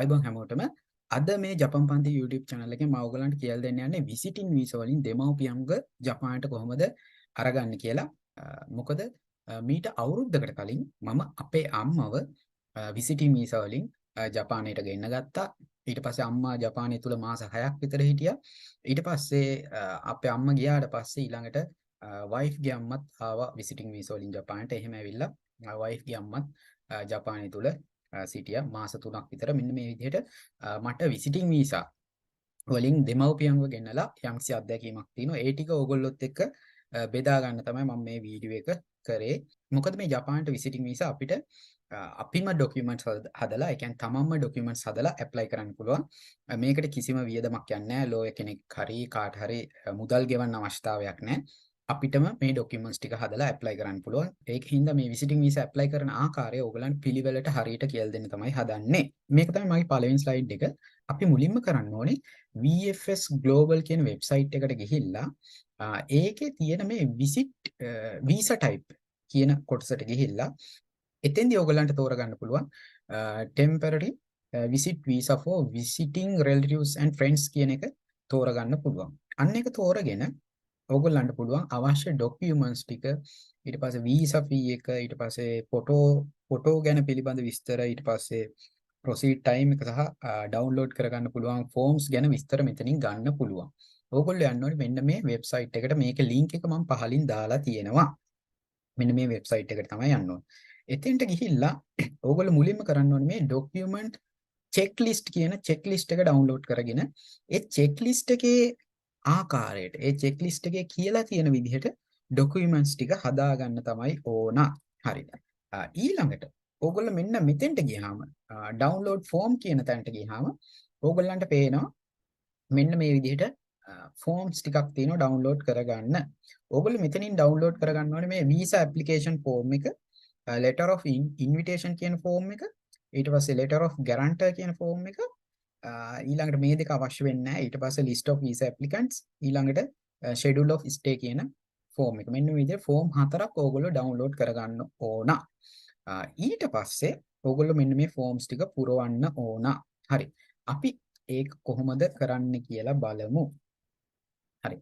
අයිබෝන් හැමෝටම අද මේ ජපන් පන්ති YouTube channel එකෙන් මම ඔයගලන්ට කියලා දෙන්න යන්නේ visiting visa වලින් දෙමව්පියන්ව ජපානයට කොහොමද අරගන්නේ කියලා. මොකද මීට අවුරුද්දකට කලින් මම අපේ අම්මව visiting visa වලින් ජපානයට ගෙන්න ගත්තා. ඊට පස්සේ අම්මා ජපානයේ තුල මාස 6ක් විතර හිටියා. ඊට පස්සේ අපේ අම්මා ගියාට පස්සේ ඊළඟට wife ගේ අම්මත් ආවා visiting visa වලින් ජපානයට. එහෙම ඇවිල්ලා wife ගේ අම්මත් ජපානයේ තුල සිටියා මාස 3ක් විතර. මෙන්න මේ විදිහට මට විසිටින් වීසා වලින් දෙමව්පියන්ව ගෙන්නලා යම්කිසි අත්දැකීමක් තියෙනවා. ඒ ටික ඕගොල්ලොත් එක්ක බෙදා ගන්න තමයි මම මේ වීඩියෝ එක කරේ. මොකද මේ ජපානට විසිටින් වීසා අපිට අපිම ડોකියුමන්ට්ස් හදලා, ඒ කියන්නේ තමන්ම ડોකියුමන්ට්ස් හදලා ඇප්ලයි කරන්න පුළුවන්. මේකට කිසිම වියදමක් යන්නේ නැහැ. ලෝයර් කෙනෙක් හරි කාට හරි මුදල් ගෙවන්න අවශ්‍යතාවයක් නැහැ. අපිටම මේ ડોකියුමන්ට්ස් ටික හදලා ඇප්ලයි කරන්න පුළුවන්. ඒක හින්දා මේ විසිටින් වීසා ඇප්ලයි කරන ආකාරය ඕගලන්ට පිළිවෙලට හරියට කියලා දෙන්න තමයි හදන්නේ. මේක තමයි මගේ පළවෙනි ස්ලයිඩ් එක. අපි මුලින්ම කරන්න ඕනේ VFS Global කියන වෙබ්සයිට් එකට ගිහිල්ලා ඒකේ තියෙන මේ visit visa type කියන කොටසට ගිහිල්ලා එතෙන්දී ඕගලන්ට තෝරගන්න පුළුවන් temporary visit visa for visiting relatives and friends කියන එක තෝරගන්න පුළුවන්. අන්න එක තෝරගෙන ඕගොල්ලන්ට පුළුවන් අවශ්‍ය ડોකියුමන්ට්ස් ටික, ඊට පස්සේ වීසා ෆී එක, ඊට පස්සේ ෆොටෝ ගැන පිළිබඳ විස්තර, ඊට පස්සේ ප්‍රොසීඩ් ටයිම් එක සහ ඩවුන්ලෝඩ් කරගන්න පුළුවන් ෆෝම්ස් ගැන විස්තර මෙතනින් ගන්න පුළුවන්. ඕගොල්ලෝ යන්න ඕනේ මෙන්න මේ වෙබ්සයිට් එකට. මේකේ ලින්ක් එක මම පහලින් දාලා තියෙනවා. මෙන්න මේ වෙබ්සයිට් එකට තමයි යන්න ඕනේ. එතෙන්ට ගිහිල්ලා ඕගොල්ලෝ මුලින්ම කරන්න ඕනේ මේ ડોකියුමන්ට් චෙක්ලිස්ට් කියන චෙක්ලිස්ට් එක ඩවුන්ලෝඩ් කරගෙන ඒ චෙක්ලිස්ට් එකේ ආකාරයට, ඒ චෙක්ලිස්ට් එකේ කියලා තියෙන විදිහට ડોකියුමන්ට්ස් ටික හදාගන්න තමයි ඕන. හරිද? ඊළඟට ඕගොල්ලෝ මෙන්න මෙතෙන්ට ගියාම ඩවුන්ලෝඩ් ෆෝම් කියන තැනට ගියාම ඕගොල්ලන්ට පේනවා මෙන්න මේ විදිහට ෆෝම්ස් ටිකක් තියෙනවා ඩවුන්ලෝඩ් කරගන්න. ඕගොල්ලෝ මෙතනින් ඩවුන්ලෝඩ් කරගන්න ඕනේ මේ වීසා ඇප්ලිකේෂන් ෆෝම් එක, letter of invitation කියන ෆෝම් එක, ඊට පස්සේ letter of guarantor කියන ෆෝම් එක, ඊළඟට මේ දෙක අවශ්‍ය වෙන්නේ නැහැ. ඊට පස්සේ list of visa applicants, ඊළඟට schedule of stay කියන ෆෝම් එක. මෙන්න මේ විදිහට ෆෝම් 4ක් ඕගොල්ලෝ ඩවුන්ලෝඩ් කරගන්න ඕන. ඊට පස්සේ ඕගොල්ලෝ මෙන්න මේ ෆෝම්ස් ටික පුරවන්න ඕන. හරි. අපි ඒක කොහොමද කරන්න කියලා බලමු. හරි.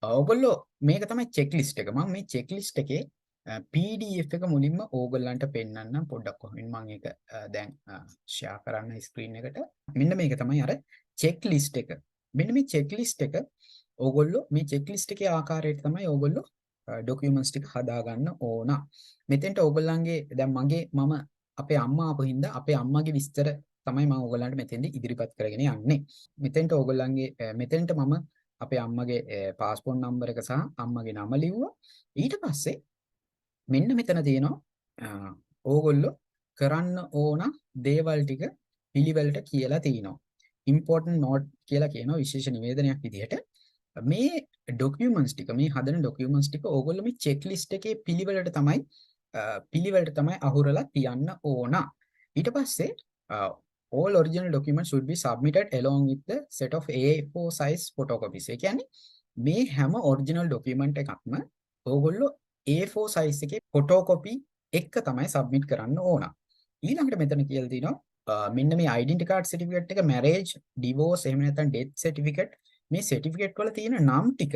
ඕගොල්ලෝ මේක තමයි චෙක්ලිස්ට් එක. මම මේ චෙක්ලිස්ට් එකේ PDF එක මුලින්ම ඕගොල්ලන්ට පෙන්නන්නම් පොඩ්ඩක් කොහොමින් මම ඒක දැන් ෂෙයා කරන්න ස්ක්‍රීන් එකට. මෙන්න මේක තමයි අර චෙක්ලිස්ට් එක. මෙන්න මේ චෙක්ලිස්ට් එක ඕගොල්ලෝ මේ චෙක්ලිස්ට් එකේ ආකාරයට තමයි ඕගොල්ලෝ ડોකියුමන්ට්ස් ටික හදාගන්න ඕන. මෙතෙන්ට ඕගොල්ලන්ගේ දැන් මම අපේ අම්මා ආපු හින්දා අපේ අම්මාගේ විස්තර තමයි මම ඕගොල්ලන්ට මෙතෙන්දී ඉදිරිපත් කරගෙන යන්නේ. මෙතෙන්ට ඕගොල්ලන්ගේ මෙතෙන්ට මම අපේ අම්මගේ පාස්පෝර්ට් නම්බර් එක සහ අම්මගේ නම ලිව්වා. ඊට පස්සේ මෙන්න මෙතන තියෙනවා ඕගොල්ලෝ කරන්න ඕන දේවල් ටික පිළිවෙලට කියලා තියෙනවා. important note කියලා කියනවා විශේෂ නිවේදනයක් විදිහට. මේ ડોකියුමන්ට්ස් ටික, මේ හදන ડોකියුමන්ට්ස් ටික ඕගොල්ලෝ මේ චෙක්ලිස්ට් එකේ පිළිවෙලට තමයි අහුරලා තියන්න ඕන. ඊට පස්සේ all original documents should be submitted along with the set of A4 size photocopies. ඒ කියන්නේ මේ හැම original document එකක්ම ඕගොල්ලෝ A4 size එකේ photocopy එක තමයි submit කරන්න ඕන. ඊළඟට මෙතන කියලා තියෙනවා මෙන්න මේ identity card certificate එක, marriage, divorce, එහෙම නැත්නම් death certificate, මේ certificate වල තියෙන නම් ටික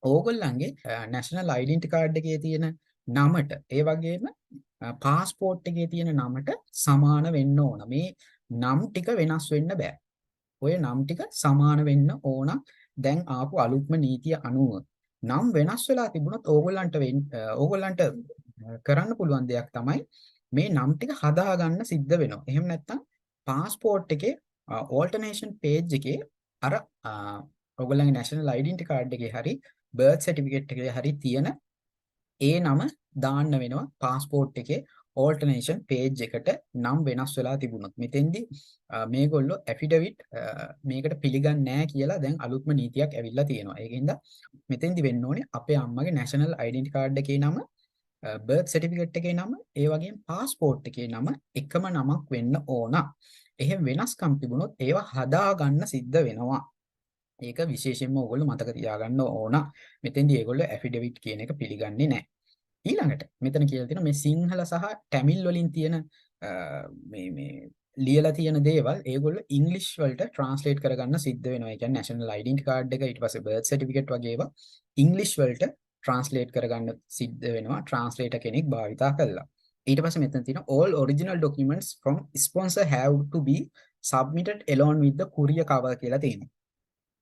ඕගොල්ලන්ගේ national identity card එකේ තියෙන නමට, ඒ වගේම passport එකේ තියෙන නමට සමාන වෙන්න ඕන. මේ නම් ටික වෙනස් වෙන්න බෑ. ඔය නම් ටික සමාන වෙන්න ඕන. දැන් ආපු අලුත්ම නීතිය අනුව නම් වෙනස් වෙලා තිබුණොත් ඕගොල්ලන්ට කරන්න පුළුවන් දෙයක් තමයි මේ නම් ටික හදාගන්න සිද්ධ වෙනවා. එහෙම නැත්නම් passport එකේ alternation page එකේ අර ඔයගොල්ලන්ගේ national identity card එකේ හරි birth certificate එකේ හරි තියෙන ඒ නම දාන්න වෙනවා passport එකේ alternation page එකට නම් වෙනස් වෙලා තිබුණොත්. මෙතෙන්දී මේගොල්ලෝ affidavit මේකට පිළිගන්නේ නැහැ කියලා දැන් අලුත්ම නීතියක් ඇවිල්ලා තියෙනවා. ඒකින්ද මෙතෙන්දී වෙන්න ඕනේ අපේ අම්මගේ national identity card එකේ නම, birth certificate එකේ නම, ඒ වගේම passport එකේ නම එකම නමක් වෙන්න ඕන. එහෙම වෙනස්කම් තිබුණොත් ඒවා හදාගන්න සිද්ධ වෙනවා. ඒක විශේෂයෙන්ම ඕගොල්ලෝ මතක තියාගන්න ඕන. මෙතෙන්දී ඒගොල්ලෝ affidavit කියන එක පිළිගන්නේ නැහැ. ඊළඟට මෙතන කියලා තියෙනවා මේ සිංහල සහ තමිල් වලින් තියෙන මේ ලියලා තියෙන දේවල් ඒගොල්ලෝ ඉංග්‍රීසි වලට ට්‍රාන්ස්ලේට් කරගන්න සිද්ධ වෙනවා. ඒ කියන්නේ නැෂනල් ඩෙන්ටිටි කාඩ් එක ඊට පස්සේ බර්ත් සර්ටිෆිකේට් වගේ ඒවා ඉංග්‍රීසි වලට ට්‍රාන්ස්ලේට් කරගන්න සිද්ධ වෙනවා ට්‍රාන්ස්ලේටර් කෙනෙක් භාවිතා කළා. ඊට පස්සේ මෙතන තියෙනවා all original documents from sponsor have to be submitted along with the courier cover කියලා තියෙනවා.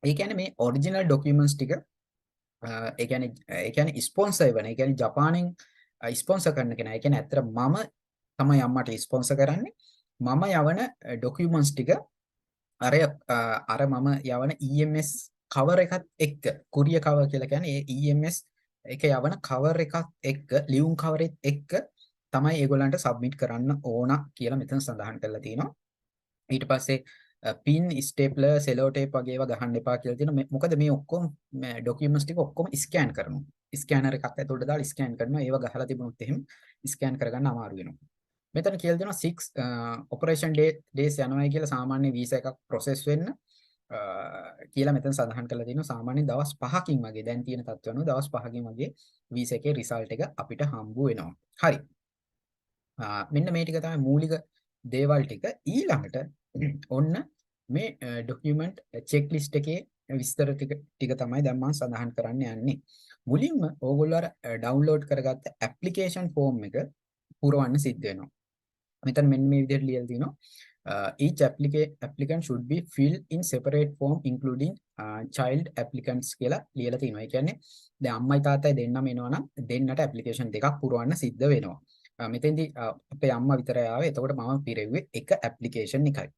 ඒ කියන්නේ මේ ඔරිජිනල් ડોකියුමන්ට්ස් ටික ඒ කියන්නේ ස්පොන්සර් වෙන. ඒ කියන්නේ ජපානෙන් ස්පොන්සර් කරන කෙනා. ඒ කියන්නේ ඇත්තට මම තමයි අම්මට ස්පොන්සර් කරන්නේ. මම යවන ડોකියුමන්ට්ස් ටික අර මම යවන EMS කවර් එකත් එක්ක කුරියර් කවර් කියලා කියන්නේ ඒ EMS එක යවන කවර් එකත් එක්ක ලියුම් කවරෙත් එක්ක තමයි ඒගොල්ලන්ට සබ්මිට් කරන්න ඕන කියලා මෙතන සඳහන් කරලා තියෙනවා. ඊට පස්සේ පින් ස්ටේප්ලර් සෙලෝ ටේප් වගේ ඒවා ගහන්න එපා කියලා තියෙනවා. මොකද මේ ඔක්කොම ડોකියුමන්ට්ස් ටික ඔක්කොම ස්කෑන් කරනවා. ස්කෑනර් එකක් ඇතුළට දාලා ස්කෑන් කරනවා. ඒවා ගහලා තිබුණොත් එහෙම ස්කෑන් කරගන්න අමාරු වෙනවා. මෙතන කියලා දෙනවා 6 ඔපරේෂන් ඩේස් යනවායි කියලා සාමාන්‍ය වීසා එකක් ප්‍රොසෙස් වෙන්න කියලා මෙතන සඳහන් කරලා තියෙනවා. සාමාන්‍යයෙන් දවස් 5කින් වගේ දැන් තියෙන තත්ත්වය අනුව දවස් 5කින් වගේ වීසා එකේ රිසල්ට් එක අපිට හම්බ වෙනවා. හරි. මෙන්න මේ ටික තමයි මූලික දේවල් ටික. ඊළඟට ඔන්න මේ ડોකියුමන්ට් චෙක් ලිස්ට් එකේ විස්තර ටික තමයි දැන් මම සඳහන් කරන්න යන්නේ. මුලින්ම ඕගොල්ලෝ අර ඩවුන්ලෝඩ් කරගත්ත ඇප්ලිකේෂන් ෆෝම් එක පුරවන්න සිද්ධ වෙනවා. මෙතන මෙන්න මේ විදිහට ලියලා තිනවා each applicant should be filled in separate form including child applicants කියලා ලියලා තිනවා. ඒ කියන්නේ දැන් අම්මයි තාත්තයි දෙන්නම එනවනම් දෙන්නට ඇප්ලිකේෂන් දෙකක් පුරවන්න සිද්ධ වෙනවා. මෙතෙන්දී අපේ අම්මා විතරයි ආවේ. එතකොට මම පිරෙව්වේ එක ඇප්ලිකේෂන් එකයි.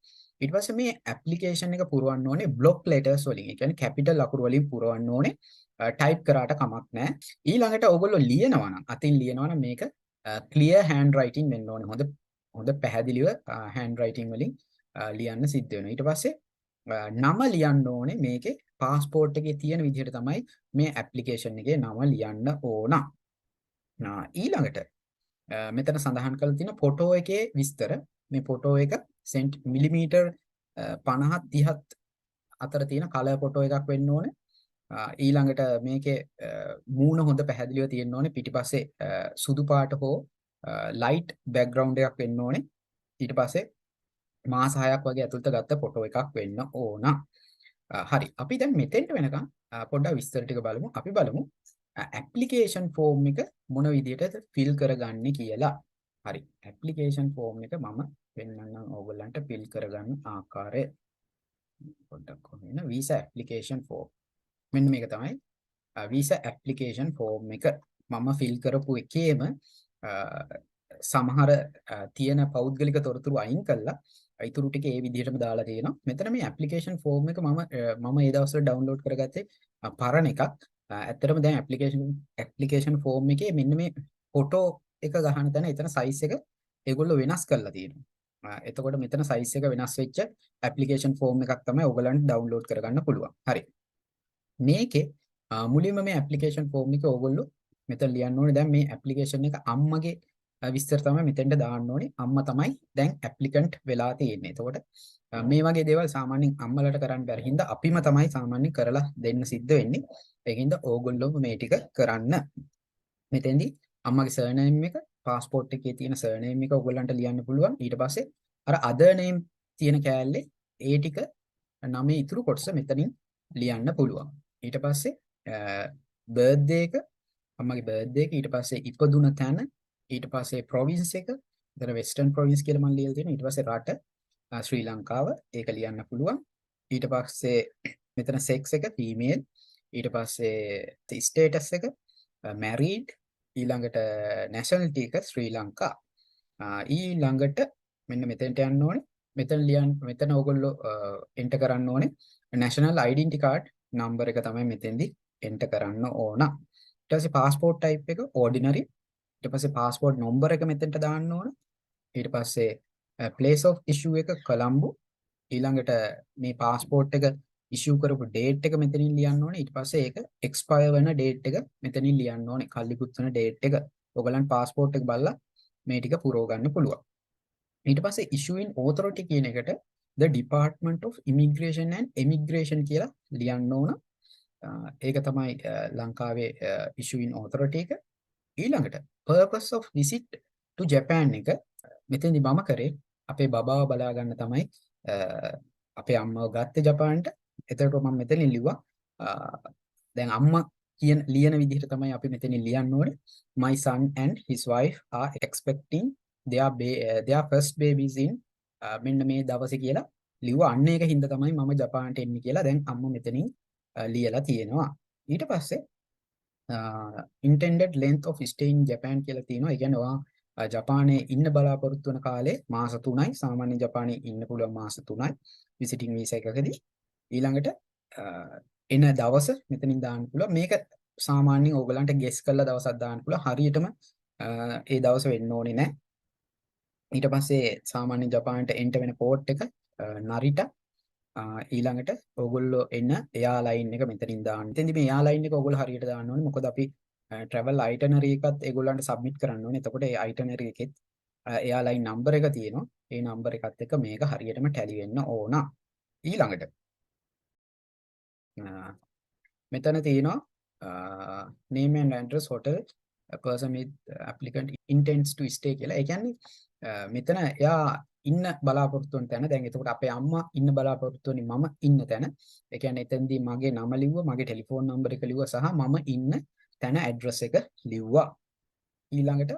ඊට පස්සේ මේ ඇප්ලිකේෂන් එක පුරවන්න ඕනේ බ්ලොක් ලෙටර්ස් වලින්. ඒ කියන්නේ කැපිටල් අකුරු වලින් පුරවන්න ඕනේ. ටයිප් කරාට කමක් නැහැ. ඊළඟට ඔයගොල්ලෝ ලියනවා නම් අතින් ලියනවා නම් මේක ක්ලියර් හෑන්ඩ් රයිටින් වෙන්න ඕනේ. හොඳ පැහැදිලිව හෑන්ඩ් රයිටින් වලින් ලියන්න සිද්ධ වෙනවා. ඊට පස්සේ නම ලියන්න ඕනේ මේකේ පාස්පෝර්ට් එකේ තියෙන විදිහට තමයි මේ ඇප්ලිකේෂන් එකේ නම ලියන්න ඕන. ඊළඟට මෙතන සඳහන් කරලා තියෙන ෆොටෝ එකේ විස්තර. මේ ෆොටෝ එක මිලිමීටර් 50 30 අතර තියෙන කලර් ෆොටෝ එකක් වෙන්න ඕනේ. ඊළඟට මේකේ මූණ හොඳ පැහැදිලිව තියෙන්න ඕනේ. පිටිපස්සේ සුදු පාට හෝ ලයිට් බෑග්ග්‍රවුන්ඩ් එකක් වෙන්න ඕනේ. ඊට පස්සේ මාස 6ක් වගේ ඇතුළත ගත්ත ෆොටෝ එකක් වෙන්න ඕන. හරි. අපි දැන් මෙතෙන්ට වෙනකන් පොඩ්ඩක් විස්තර ටික බලමු. අපි බලමු ඇප්ලිකේෂන් ෆෝම් එක මොන විදිහටද ෆිල් කරගන්නේ කියලා. හරි. ඇප්ලිකේෂන් ෆෝම් එක මම පෙන්නන්නම් ඕගොල්ලන්ට ෆිල් කරගන්න ආකාරය. පොඩ්ඩක් කොහොමද වීසා ඇප්ලිකේෂන් ෆෝම්. මෙන්න මේක තමයි වීසා ඇප්ලිකේෂන් ෆෝම් එක. මම ෆිල් කරපු එකේම සමහර තියෙන පෞද්ගලික තොරතුරු අයින් කළා. ඊටු ටික ඒ විදිහටම දාලා තියෙනවා. මෙතන මේ ඇප්ලිකේෂන් ෆෝම් එක මම ඒ දවස්වල ඩවුන්ලෝඩ් කරගත්තේ පරණ එකක්. ඇත්තටම දැන් ඇප්ලිකේෂන් ෆෝම් එකේ මෙන්න මේ ෆොටෝ එක ගහන තැන එතන සයිස් එක ඒගොල්ලෝ වෙනස් කරලා තියෙනවා. එතකොට මෙතන සයිස් එක වෙනස් වෙච්ච ඇප්ලිකේෂන් ෆෝම් එකක් තමයි ඔයගලන්ට ඩවුන්ලෝඩ් කරගන්න පුළුවන්. හරි. මේකේ මුලින්ම මේ ඇප්ලිකේෂන් ෆෝම් එක ඕගොල්ලෝ මෙතන ලියන්න ඕනේ. දැන් මේ ඇප්ලිකේෂන් එක අම්මගේ විස්තර තමයි මෙතෙන්ට දාන්න ඕනේ. අම්මා තමයි දැන් ඇප්ලිකන්ට් වෙලා තියෙන්නේ. එතකොට මේ වගේ දේවල් සාමාන්‍යයෙන් අම්මලට කරන්න බැරි හින්දා අපිම තමයි සාමාන්‍යයෙන් කරලා දෙන්න සිද්ධ වෙන්නේ. ඒකින්ද ඕගොල්ලෝම මේ ටික කරන්න. මෙතෙන්දී අම්මගේ සර්නේම් එක, પાස්පෝර්ට් එකේ තියෙන සර්නේම් එක ඕගොල්ලන්ට ලියන්න පුළුවන්. ඊට පස්සේ අර අදර් නේම් තියෙන කෑල්ලේ ඒ ටික නමේ ඉතුරු කොටස මෙතනින් ලියන්න පුළුවන්. ඊට පස්සේ බර්ත්ඩේ එක, අම්මගේ බර්ත්ඩේ එක, ඊට පස්සේ ඉපදුන තැන, ඊට පස්සේ ප්‍රොවින්ස් එක, එතන වෙස්ටර්න් ප්‍රොවින්ස් කියලා මම ලියලා තියෙනවා. ඊට පස්සේ රට ශ්‍රී ලංකාව ඒක ලියන්න පුළුවන්. ඊට පස්සේ මෙතන සෙක්ස් එක ෆීමේල්, ඊට පස්සේ ස්ටේටස් එක මැරීඩ්, ඊළඟට නැෂනලිටි එක ශ්‍රී ලංකා. ඊළඟට මෙන්න මෙතෙන්ට යන්න ඕනේ. මෙතන ඕගොල්ලෝ එන්ටර් කරන්න ඕනේ නැෂනල් ඩෙන්ටිටි කාඩ් නම්බර් එක තමයි මෙතෙන්දි එන්ටර් කරන්න ඕන. ඊට පස්සේ පාස්පෝර්ට් ටයිප් එක ඕඩිනරි. ඊට පස්සේ පාස්පෝර්ට් නම්බර් එක මෙතෙන්ට දාන්න ඕන. ඊට පස්සේ place of issue එක කොළඹ. ඊළඟට මේ පාස්පෝර්ට් එක ඉෂුව කරපු ඩේට් එක මෙතනින් ලියන්න ඕනේ. ඊට පස්සේ ඒක එක්ස්පයර් වෙන ඩේට් එක මෙතනින් ලියන්න ඕනේ. කල්ලිකුත් වෙන ඩේට් එක. ඔයගලන් පාස්පෝර්ට් එක බලලා මේ ටික පුරව ගන්න පුළුවන්. ඊට පස්සේ issuing authority කියන එකට the Department of Immigration and Emigration කියලා ලියන්න ඕන. ඒක තමයි ලංකාවේ issuing authority එක. ඊළඟට purpose of visit to Japan එක මෙතෙන්දි මම කරේ අපේ බබාව බලා ගන්න තමයි අපේ අම්මව ගත්තේ ජපානට. එතකොට මම මෙතනින් ලිව්වා දැන් අම්මා කියන ලියන විදිහට තමයි අපි මෙතනින් ලියන්න ඕනේ. My son and his wife are expecting their first babies in මෙන්න මේ දවසේ කියලා ලිව්වා. අන්න ඒක හින්දා තමයි මම ජපානට එන්නේ කියලා දැන් අම්මා මෙතනින් ලියලා තියෙනවා. ඊට පස්සේ intended length of stay in Japan කියලා තියෙනවා. ඒ කියන්නේ ඔයා ජපානයේ ඉන්න බලාපොරොත්තු වෙන කාලේ මාස 3යි. සාමාන්‍ය ජපානයේ ඉන්න පුළුවන් මාස 3යි විසිටින් වීසා එකකදී. ඊළඟට එන දවස මෙතනින් දාන්න පුළුවන්. මේක සාමාන්‍යයෙන් ඕගලන්ට ගෙස් කරලා දවසක් දාන්න පුළුවන්. හරියටම ඒ දවස වෙන්න ඕනේ නැහැ. ඊට පස්සේ සාමාන්‍ය ජපානට එන්ටර් වෙන පෝර්ට් එක නරිටා. ඊළඟට ඕගොල්ලෝ එන එයාලයින් එක මෙතනින් දාන්න. එතෙන්දී මේ එයාලයින් එක ඕගොල්ලෝ හරියට දාන්න ඕනේ. මොකද අපි travel itinerary එකත් ඒගොල්ලන්ට සබ්මිට් කරන්න ඕනේ. එතකොට ඒ itinerary එකෙත් එයාලයින් නම්බර එක තියෙනවා. ඒ නම්බර එකත් එක්ක මේක හරියටම ටැලි වෙන්න ඕන. ඊළඟට මෙතන තියෙනවා name and address hotel a person with applicant intends to stay කියලා. ඒ කියන්නේ මෙතන එයා ඉන්න බලාපොරොත්තු වෙන තැන. දැන් එතකොට අපේ අම්මා ඉන්න බලාපොරොත්තු වෙන්නේ මම ඉන්න තැන. ඒ කියන්නේ එතෙන්දී මගේ නම ලිව්වා, මගේ ටෙලිෆෝන් නම්බර එක ලිව්වා සහ මම ඉන්න තැන ඇඩ්‍රස් එක ලිව්වා. ඊළඟට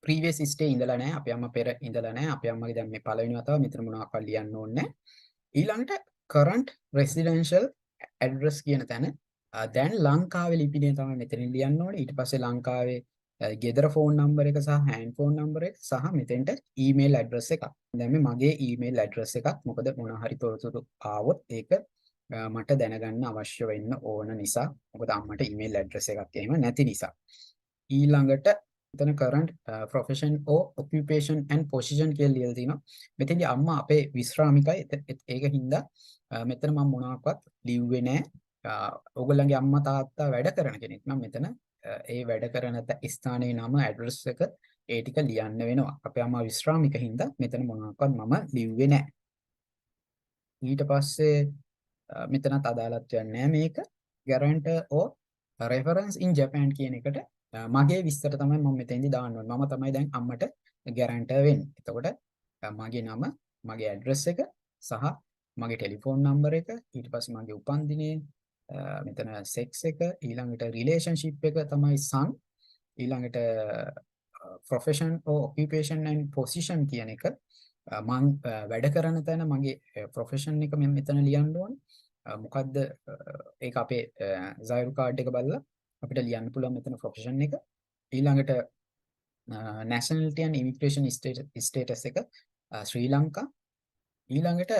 previous stay ඉඳලා නැහැ. අපේ අම්මා පෙර ඉඳලා නැහැ. අපේ අම්මගේ දැන් මේ පළවෙනි වතාව මෙතන මොනවාක්වත් ලියන්න ඕනේ නැහැ. ඊළඟට current residential address කියන තැන දැන් ලංකාවේ ලිපිනේ තමයි මෙතනින් ලියන්න ඕනේ. ඊට පස්සේ ලංකාවේ ගෙදර ෆෝන් නම්බර එක සහ හෑන්ඩ් ෆෝන් නම්බර එක සහ මෙතෙන්ට ඊමේල් ඇඩ්‍රස් එකක්. දැන් මගේ ඊමේල් ඇඩ්‍රස් එකක් මොකද මොන හරි තොරතුරු ආවොත් ඒක මට දැනගන්න අවශ්‍ය වෙන්න ඕන නිසා. මොකද අම්මට ඊමේල් ඇඩ්‍රස් එකක් එහෙම නැති නිසා. ඊළඟට මෙතන current profession or occupation and position කියලා ලියලා තිනවා. මෙතෙන්දී අම්මා අපේ විශ්‍රාමිකයි. ඒක හින්දා මෙතන මම මොනවාක්වත් ලිව්වේ නැහැ. ඕගොල්ලන්ගේ අම්මා තාත්තා වැඩ කරන කෙනෙක් නම් මෙතන ඒ වැඩ කරන ස්ථානයේ නම ඇඩ්‍රස් එක ඒ ටික ලියන්න වෙනවා. අපේ අම්මා විශ්‍රාමික හින්දා මෙතන මොනවාක්වත් මම ලිව්වේ නැහැ. ඊට පස්සේ මෙතනත් අදාළත්වයක් නැහැ මේක. guarantor or reference in Japan කියන එකට මගේ විස්තර තමයි මම මෙතෙන්දී දාන්න ඕනේ. මම තමයි දැන් අම්මට guarantor වෙන්නේ. එතකොට මගේ නම, මගේ ඇඩ්‍රස් එක සහ මගේ ටෙලිෆෝන් නම්බර එක, ඊට පස්සේ මගේ උපන්දිනය, මෙතන සෙක්ස් එක, ඊළඟට රිලේෂන්ෂිප් එක තමයි son, ඊළඟට profession or occupation and position කියන එක මම වැඩ කරන තැන මගේ profession එක මම මෙතන ලියන්න ඕනේ. මොකද්ද ඒක අපේ Zaire card එක බලලා අපිට ලියන්න පුළුවන් මෙතන profession එක. ඊළඟට nationality and immigration status එක ශ්‍රී ලංකා. ඊළඟට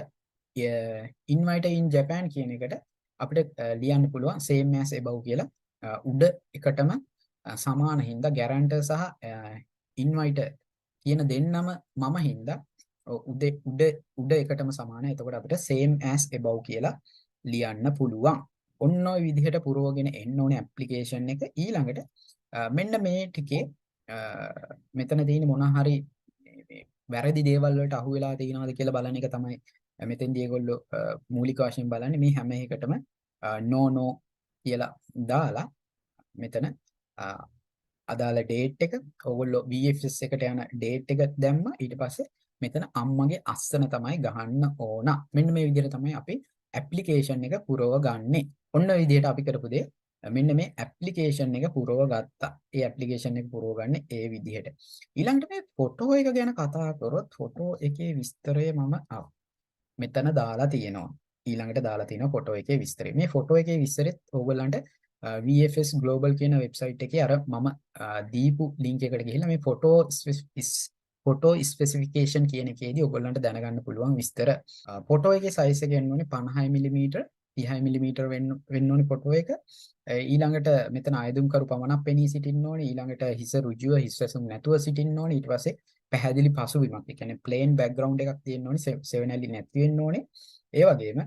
invited in Japan කියන එකට අපිට ලියන්න පුළුවන් same as above කියලා. උඩ එකටම සමාන හින්දා guarantor සහ inviter කියන දෙන්නම මම හින්දා උඩ එකටම සමානයි. එතකොට අපිට same as above කියලා ලියන්න පුළුවන්. ඔන්න ඔය විදිහට පුරවගෙන එන්න ඕනේ ඇප්ලිකේෂන් එක. ඊළඟට මෙන්න මේ ටිකේ මෙතන තියෙන මොන හරි වැරදි දේවල් වලට අහු වෙලා තියෙනවද කියලා බලන එක තමයි මෙතෙන්දී ඒගොල්ලෝ මූලික වශයෙන් බලන්නේ. මේ හැම එකටම no කියලා දාලා මෙතන අදාළ ඩේට් එක ඕගොල්ලෝ VFS එකට යන ඩේට් එක දැම්ම. ඊට පස්සේ මෙතන අම්මගේ අස්සන තමයි ගහන්න ඕන. මෙන්න මේ විදිහට තමයි අපි ඇප්ලිකේෂන් එක පුරව ගන්නෙ. ඔන්න ඔය විදිහට අපි කරපු දේ මෙන්න මේ ඇප්ලිකේෂන් එක පුරව ගත්තා. ඒ ඇප්ලිකේෂන් එක පුරව ගන්න ඒ විදිහට. ඊළඟට මේ ෆොටෝ එක ගැන කතා කරොත් ෆොටෝ එකේ විස්තරය මම මෙතන දාලා තියෙනවා. ඊළඟට දාලා තියෙනවා ෆොටෝ එකේ විස්තරය. මේ ෆොටෝ එකේ විස්තරෙත් ඕගොල්ලන්ට VFS Global කියන වෙබ්සයිට් එකේ අර මම දීපු ලින්ක් එකට ගිහිල්ලා මේ ෆොටෝ ස්පෙસિෆිකේෂන් කියන එකේදී ඔයගොල්ලන්ට දැනගන්න පුළුවන් විස්තර. ෆොටෝ එකේ සයිස් එක වෙන්න ඕනේ 50 mm 30 mm වෙන්න ඕනේ ෆොටෝ එක. ඊළඟට මෙතන ආයදුම් කරු පමණක් පෙනී සිටින්න ඕනේ. ඊළඟට හිස ඍජුව හිස් වැසුම් නැතුව සිටින්න ඕනේ. ඊට පස්සේ පැහැදිලි පසුබිමක්. ඒ කියන්නේ ප්ලේන් බෑග්ග්‍රවුන්ඩ් එකක් තියෙන්න ඕනේ. සෙවනැලි නැති වෙන්න ඕනේ. ඒ වගේම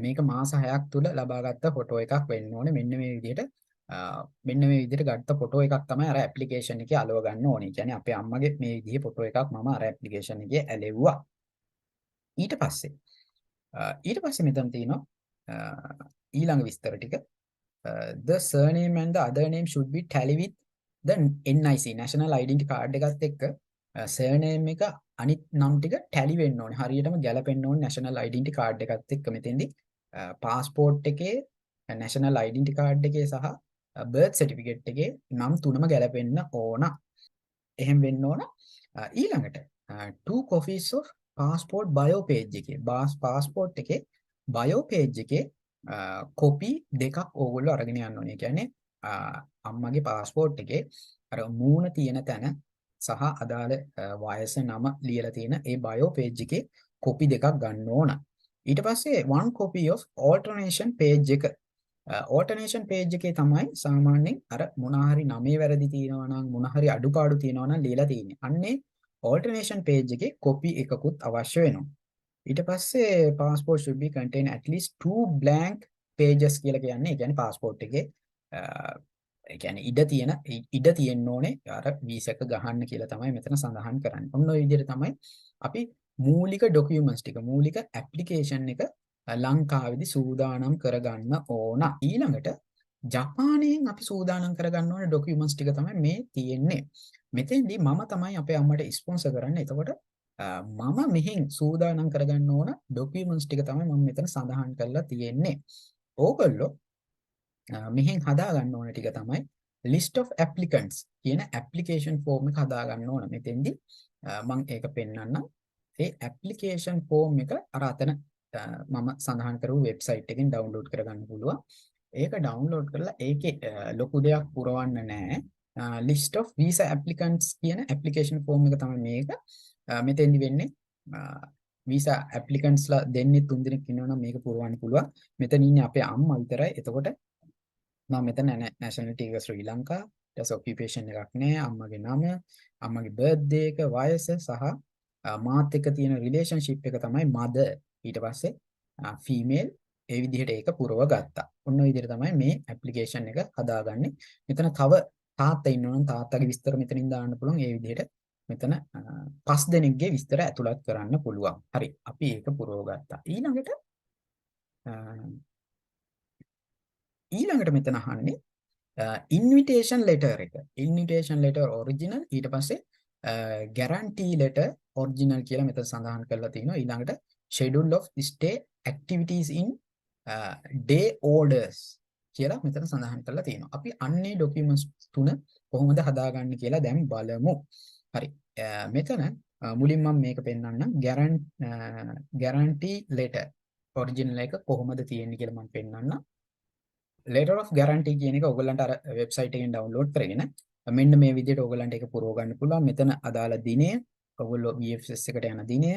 මේක මාස 6ක් තුල ලබාගත්ත ෆොටෝ එකක් වෙන්න ඕනේ. මෙන්න මේ විදිහට ගත්ත ෆොටෝ එකක් තමයි අර ඇප්ලිකේෂන් එකේ අලව ගන්න ඕනේ. කියන්නේ අපේ අම්මගේ මේ විදිහේ ෆොටෝ එකක් මම අර ඇප්ලිකේෂන් එකේ ඇලෙව්වා. ඊට පස්සේ මෙතන තියෙනවා ඊළඟ විස්තර ටික. The surname and the other name should be tally with the NIC National Identity Card එකත් එක්ක සර්නේම් එක අනිත් නම් ටික ටැලි වෙන්න ඕනේ. හරියටම ගැලපෙන්න ඕනේ නැෂනල් ඩෙන්ටිටි කාඩ් එකත් එක්ක. මෙතෙන්දි පාස්පෝර්ට් එකේ නැෂනල් ඩෙන්ටිටි කාඩ් එකේ සහ බර්ත් සර්ටිෆිකේට් එකේ නම් තුනම ගැලපෙන්න ඕන. එහෙම වෙන්න ඕන. ඊළඟට 2 copies of passport bio page එකේ පාස්පෝර්ට් එකේ bio page එකේ කොපි දෙකක් ඕගොල්ලෝ අරගෙන යන්න ඕනේ. ඒ කියන්නේ අම්මගේ පාස්පෝර්ට් එකේ අර මූණ තියෙන තැන සහ අදාළ වයස නම ලියලා තියෙන ඒ bio page එකේ කොපි දෙකක් ගන්න ඕන. ඊට පස්සේ 1 copy of alternation page එක alternation page එකේ තමයි සාමාන්‍යයෙන් අර මොනාහරි නමේ වැරදි තියෙනවා නම් මොනාහරි අඩුපාඩු තියෙනවා නම් ලියලා තියෙන්නේ. අන්නේ alternation page එකේ කොපි එකකුත් අවශ්‍ය වෙනවා. ඊට පස්සේ passport should be contain at least 2 blank pages කියලා කියන්නේ. ඒ කියන්නේ passport එකේ ඒ කියන්නේ ඉඩ තියෙන්න ඕනේ අර වීසා එක ගහන්න කියලා තමයි මෙතන සඳහන් කරන්නේ. ඔන්න ඔය විදිහට තමයි අපි මූලික ડોකියුමන්ට්ස් ටික මූලික ඇප්ලිකේෂන් එක ලංකාවේදී සූදානම් කරගන්න ඕන. ඊළඟට ජපානයෙන් අපි සූදානම් කරගන්න ඕනේ ડોකියුමන්ට්ස් ටික තමයි මේ තියෙන්නේ. මෙතෙන්දී මම තමයි අපේ අම්මට ස්පොන්සර් කරන්නේ. එතකොට මම මෙහෙන් සූදානම් කරගන්න ඕන ડોකියුමන්ට්ස් ටික තමයි මම මෙතන සඳහන් කරලා තියෙන්නේ. ඕගොල්ලෝ මෙහෙන් හදා ගන්න ඕන ටික තමයි list of applicants කියන application form එක හදා ගන්න ඕන. මෙතෙන්දී මම ඒක පෙන්නන්නම්. ඒ application form එක අර අතන මම සඳහන් කරපු වෙබ්සයිට් එකෙන් ඩවුන්ලෝඩ් කරගන්න පුළුවන්. ඒක ඩවුන්ලෝඩ් කරලා ඒකේ ලොකු දෙයක් පුරවන්න නැහැ. list of visa applicants කියන application form එක තමයි මේක. මෙතෙන්දි වෙන්නේ visa applicants ලා දෙන්නේ 3 දෙනෙක් ඉන්නවා නම් මේක පුරවන්න පුළුවන්. මෙතන ඉන්නේ අපේ අම්මා විතරයි. එතකොට මම මෙතන nationality එක ශ්‍රී ලංකා, ඊට occupation එකක් නැහැ, අම්මගේ නම, අම්මගේ birthday එක, වයස සහ මාත් එක්ක තියෙන relationship එක තමයි mother. ඊට පස්සේ female ඒ විදිහට ඒක පුරව ගත්තා. ඔන්න ඔය විදිහට තමයි මේ application එක හදාගන්නේ. මෙතන තව තාත්තා ඉන්නවනම් තාත්තගේ විස්තර මෙතනින් දාන්න පුළුවන්. ඒ විදිහට මෙතන 5 දෙනෙක්ගේ විස්තර ඇතුළත් කරන්න පුළුවන්. හරි. අපි ඒක පුරව ගත්තා. ඊළඟට මෙතන අහන්නේ invitation letter එක. invitation letter original ඊට පස්සේ guarantee letter original කියලා මෙතන සඳහන් කරලා තියෙනවා. ඊළඟට schedule of stay activities in day orders කියලා මෙතන සඳහන් කරලා තියෙනවා. අපි අන්නේ documents තුන කොහොමද හදාගන්නේ කියලා දැන් බලමු. හරි. මෙතන මුලින් මම මේක පෙන්නන්නම්. guarantee letter original එක කොහොමද තියෙන්නේ කියලා මම පෙන්නන්නම්. letter of guarantee කියන එක ඔයගලන්ට අර වෙබ්සයිට් එකෙන් ඩවුන්ලෝඩ් කරගෙන මෙන්න මේ විදිහට ඔයගලන්ට ඒක පුරව ගන්න පුළුවන්. මෙතන අදාළ දිනය, ඔයගොල්ලෝ VFS එකට යන දිනය,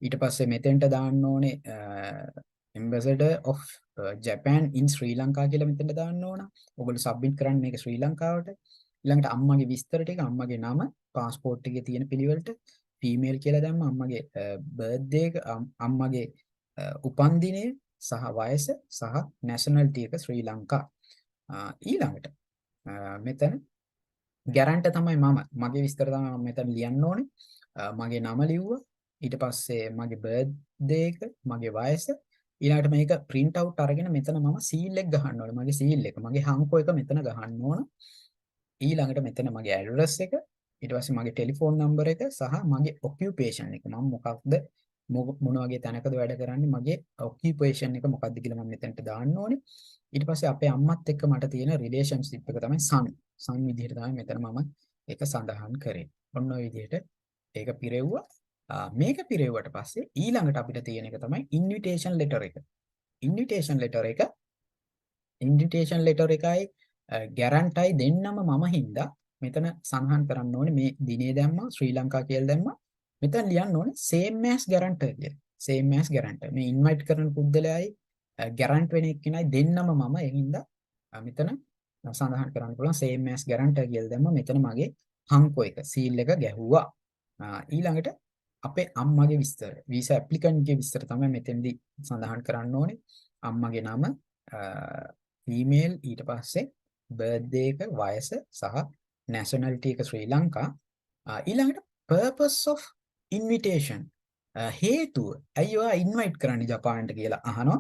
ඊට පස්සේ මෙතෙන්ට දාන්න ඕනේ ambassador of Japan in Sri Lanka කියලා මෙතෙන්ට දාන්න ඕන. ඔයගොල්ලෝ සබ්මිට් කරන්න මේක ශ්‍රී ලංකාවට. ඊළඟට අම්මගේ විස්තර ටික, අම්මගේ නම, પાස්පෝර්ට් එකේ තියෙන පිළිවෙලට ෆීමේල් කියලා දැම්ම, අම්මගේ බර්ත්ඩේ එක, අම්මගේ උපන්දිනය සහ වයස සහ නැෂනලිටි එක ශ්‍රී ලංකා. ඊළඟට මෙතන ගැරන්ටර් තමයි මගේ විස්තර තමයි මම මෙතන ලියන්න ඕනේ. මගේ නම ලිව්වා. ඊට පස්සේ මගේ බර්ත්ඩේ එක, මගේ වයස. ඊළඟට මේක print out අරගෙන මෙතන මම සීල් එක ගහන්න ඕනේ. මගේ සීල් එක, මගේ හංකෝ එක මෙතන ගහන්න ඕන. ඊළඟට මෙතන මගේ ඇඩ්‍රස් එක, ඊට පස්සේ මගේ ටෙලිෆෝන් නම්බර් එක සහ මගේ ඔකියුපේෂන් එක. මම මොකක්ද මොන වගේ තැනකද වැඩ කරන්නේ, මගේ ඔකියුපේෂන් එක මොකක්ද කියලා මම මෙතනට දාන්න ඕනේ. ඊට පස්සේ අපේ අම්මත් එක්ක මට තියෙන රිලේෂන්ෂිප් එක තමයි සන් විදිහට තමයි මෙතන මම ඒක සඳහන් කරේ. ඔන්න ඔය විදිහට ඒක පිරෙව්වා. මේක පිරෙව්වට පස්සේ ඊළඟට අපිට තියෙන එක තමයි ඉන්විටේෂන් ලෙටර් එක. ඉන්විටේෂන් ලෙටර් එකයි ගැරන්ටයි දෙන්නම මම හින්දා මෙතන සඳහන් කරන්න ඕනේ මේ දිනේ දැම්මා ශ්‍රී ලංකා කියලා දැම්මා. මෙතන ලියන්න ඕනේ same as guarantor කියලා. same as guarantor. මේ invite කරන පුද්ගලයායි guarant වෙන එක්කෙනයි දෙන්නම මම ඒ හින්දා මෙතන සඳහන් කරන්න පුළුවන් same as guarantor කියලා දැම්මා. මෙතන මගේ හංකෝ එක සීල් එක ගැහුවා. ඊළඟට අපේ අම්මගේ විස්තර, visa applicant ගේ විස්තර තමයි මෙතෙන්දී සඳහන් කරන්න ඕනේ. අම්මගේ නම, email, ඊට පස්සේ birthday එක, වයස සහ nationality එක ශ්‍රී ලංකා. ඊළඟට purpose of invitation, හේතුව ඇයි ඔයා invite කරන්නේ ජපානට කියලා අහනවා.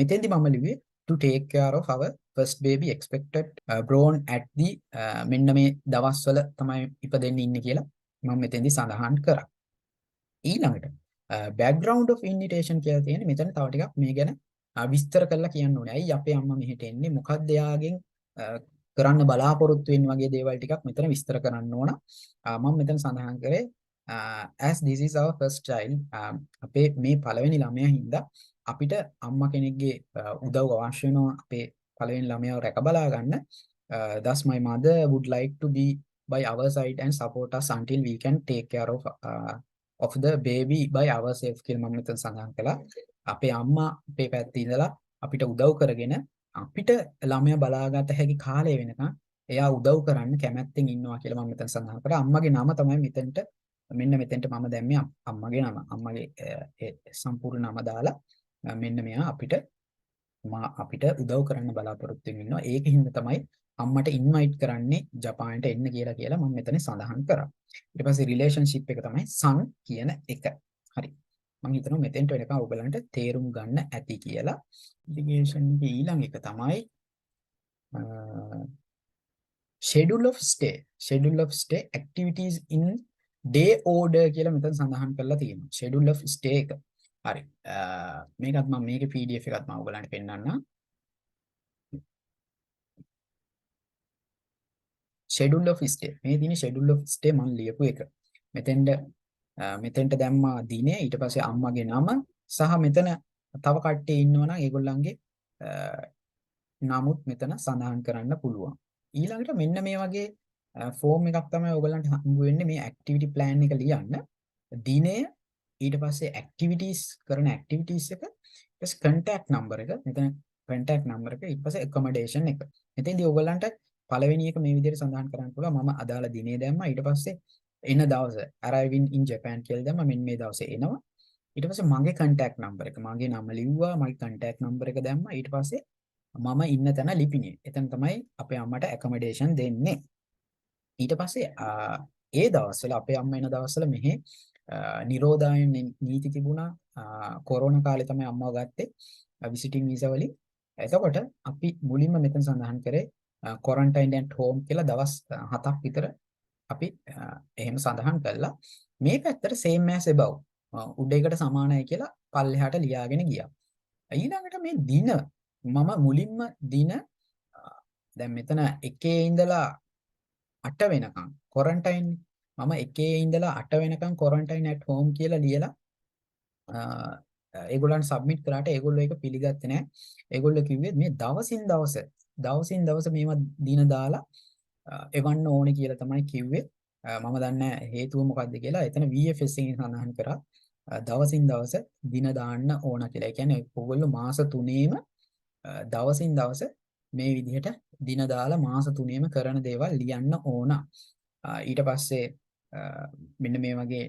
මෙතෙන්දී මම ලිව්වේ to take care of our first baby expected born at the මෙන්න මේ දවස්වල තමයි ඉපදෙන්න ඉන්නේ කියලා මම මෙතෙන්දි සඳහන් කරා. ඊළඟට බෑග්ග්‍රවුන්ඩ් ඔෆ් ඉන්විටේෂන් කියලා තියෙන්නේ මෙතන තව ටිකක් මේ ගැන විස්තර කරලා කියන්න ඕනේ. ඇයි අපේ අම්මා මෙහෙට එන්නේ? මොකක්ද එයාගෙන් කරන්න බලාපොරොත්තු වෙන්නේ වගේ දේවල් ටිකක් මෙතන විස්තර කරන්න ඕන. මම මෙතන සඳහන් කරේ as this is our first child අපේ මේ පළවෙනි ළමයා හින්දා අපිට අම්මා කෙනෙක්ගේ උදව් අවශ්‍ය වෙනවා අපේ පළවෙනි ළමයාව රැක බලා ගන්න. Thus my mother would like to be by our side and support us until we can take care of the baby by ourselves කියලා මම මෙතන සඳහන් කළා. අපේ අම්මා අපේ පැත්තේ ඉඳලා අපිට උදව් කරගෙන අපිට ළමයා බලාගත හැකි කාලය වෙනකන් එයා උදව් කරන්න කැමැත්තෙන් ඉන්නවා කියලා මම මෙතන සඳහන් කරා. අම්මගේ නම තමයි මෙතෙන්ට මෙන්න මෙතෙන්ට මම දැම්මේ අම්මගේ නම. අම්මගේ සම්පූර්ණ නම දාලා මෙන්න මෙයා අපිට උදව් කරන්න බලාපොරොත්තු වෙනවා. ඒකින්ද තමයි අම්මට ඉන්වයිට් කරන්නේ ජපානයට එන්න කියලා මම මෙතන සඳහන් කරා. ඊට පස්සේ රිලේෂන්ෂිප් එක තමයි සන් කියන එක. හරි. මම හිතනවා මෙතෙන්ට වෙනකන් ඔයගලන්ට තේරුම් ගන්න ඇති කියලා. ඉරිගේෂන් එකේ ඊළඟ එක තමයි schedule of stay. Schedule of stay activities in day order කියලා මෙතන සඳහන් කරලා තියෙනවා. schedule of stay එක. හරි. මේකත් මම මේකේ PDF එකත් මම ඔයගලන්ට පෙන්නන්නම්. schedule of stay. මේ දිනේ schedule of stay මම ලියපු එක. මෙතෙන්ට දැම්මා දිනේ ඊට පස්සේ අම්මගේ නම සහ මෙතන තව කට්ටිය ඉන්නවා නම් ඒගොල්ලන්ගේ නමුත් මෙතන සඳහන් කරන්න පුළුවන්. ඊළඟට මෙන්න මේ වගේ ෆෝම් එකක් තමයි ඔයගලන්ට හම්බ වෙන්නේ මේ ඇක්ටිවිටි ප්ලෑන් එක ලියන්න. දිනය ඊට පස්සේ ඇක්ටිවිටීස් කරන ඇක්ටිවිටීස් එක ඊට පස්සේ කන්ටැක්ට් නම්බර් එක මෙතන කන්ටැක්ට් නම්බර් එක ඊට පස්සේ ඇකොමඩේෂන් එක. මෙතෙන්දී ඔයගලන්ට පළවෙනි එක මේ විදිහට සඳහන් කරන්න පුළුවන්. මම අදාළ දිනේ දැම්මා. ඊට පස්සේ එන දවස arriving in Japan කියලා දැම්මා. මෙන්න මේ දවසේ එනවා. ඊට පස්සේ මගේ කන්ටැක්ට් නම්බර් එක මගේ නම ලිව්වා. මගේ කන්ටැක්ට් නම්බර් එක දැම්මා. ඊට පස්සේ මම ඉන්න තැන ලිපිනේ. එතන තමයි අපේ අම්මට ඇකොමඩේෂන් දෙන්නේ. ඊට පස්සේ ඒ දවස්වල අපේ අම්මා එන දවස්වල මෙහි නිරෝධායන නීති තිබුණා. කොරෝනා කාලේ තමයි අම්මව ගත්තේ විසිටින් වීසා වලින්. එතකොට අපි මුලින්ම මෙතන සඳහන් කරේ quarantine at home කියලා දවස් 7ක් විතර අපි එහෙම සඳහන් කළා. මේ පැත්තට same as above උඩ එකට සමානයි කියලා පල්ලෙහාට ලියාගෙන ගියා. ඊළඟට මේ දින මම මුලින්ම දින දැන් මෙතන 1 ඉඳලා 8 වෙනකන් quarantine මම 1 ඉඳලා 8 වෙනකන් quarantine at home කියලා ලියලා ඒගොල්ලන් සබ්මිට් කරාට ඒගොල්ලෝ ඒක පිළිගත්තේ නැහැ. ඒගොල්ලෝ කිව්වේ මේ දවසින් දවස මේවා දින දාලා එවන්න ඕනේ කියලා තමයි කිව්වේ. මම දන්නේ හේතුව මොකක්ද කියලා. එතන VFS එකෙන් සඳහන් කරා දවසින් දවස දින දාන්න ඕන කියලා. ඒ කියන්නේ ඕගොල්ලෝ මාස 3ේම දවසින් දවස මේ විදිහට දින දාලා මාස 3ේම කරන දේවල් ලියන්න ඕන. ඊට පස්සේ මෙන්න මේ වගේ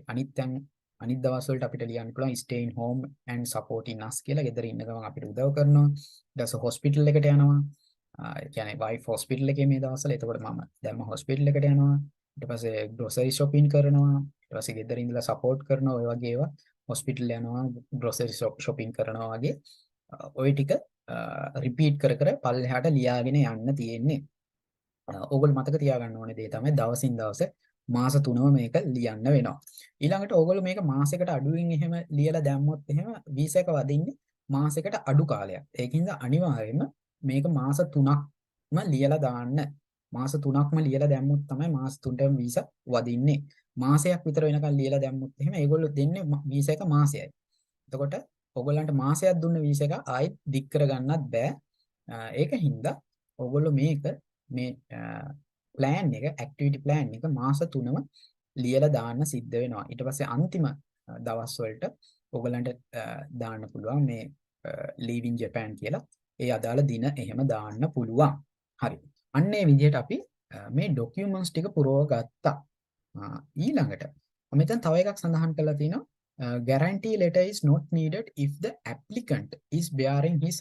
අනිත් දවස් වලට අපිට ලියන්න පුළුවන් stay in home and supporting us කියලා. ගෙදර ඉන්න ගමන් අපිට උදව් කරනවා. ඊට පස්සේ hospital එකට යනවා. ඒ කියන්නේ wife hospital එකේ මේ දවස්වල. එතකොට මම දැම්ම hospital එකට යනවා. ඊට පස්සේ grocery shopping කරනවා. ඊට පස්සේ ගෙදර ඉඳලා support කරනවා. ඔය වගේ ඒවා hospital යනවා, grocery shopping කරනවා වගේ ඔය ටික රිපීට් කර පල්ලෙහාට ලියාගෙන යන්න තියෙන්නේ. ඕගොල්ලෝ මතක තියාගන්න ඕනේ දේ තමයි දවසින් දවස මාස 3ම මේක ලියන්න වෙනවා. ඊළඟට ඕගොල්ලෝ මේක මාසයකට අඩුවෙන් එහෙම ලියලා දැම්මොත් එහෙම වීසා එක වදින්නේ මාසයකට අඩු කාලයක්. ඒකින්ද අනිවාර්යයෙන්ම මේක මාස 3ක්ම ලියලා දාන්න. මාස 3ක්ම ලියලා දැම්මොත් තමයි මාස 3ටම වීසා වදින්නේ. මාසයක් විතර වෙනකන් ලියලා දැම්මොත් එහෙම ඒගොල්ලෝ දෙන්නේ වීසා එක මාසයයි. එතකොට ඔයගොල්ලන්ට මාසයක් දුන්න වීසා එක ආයෙත් දික් කරගන්නත් බෑ. ඒකින්ද ඔයගොල්ලෝ මේ ප්ලෑන් එක ඇක්ටිවිටි ප්ලෑන් එක මාස 3ම ලියලා දාන්න සිද්ධ වෙනවා. ඊට පස්සේ අන්තිම දවස් වලට ඔයගලන්ට දාන්න පුළුවන් මේ leaving Japan කියලා. ඒ අදාළ දින එහෙම දාන්න පුළුවන්. හරි. අන්න ඒ විදිහට අපි මේ ડોකියුමන්ට්ස් ටික පුරව ගත්තා. ඊළඟට මෙතන තව එකක් සඳහන් කරලා තිනවා guarantee letter is not needed if the applicant is bearing his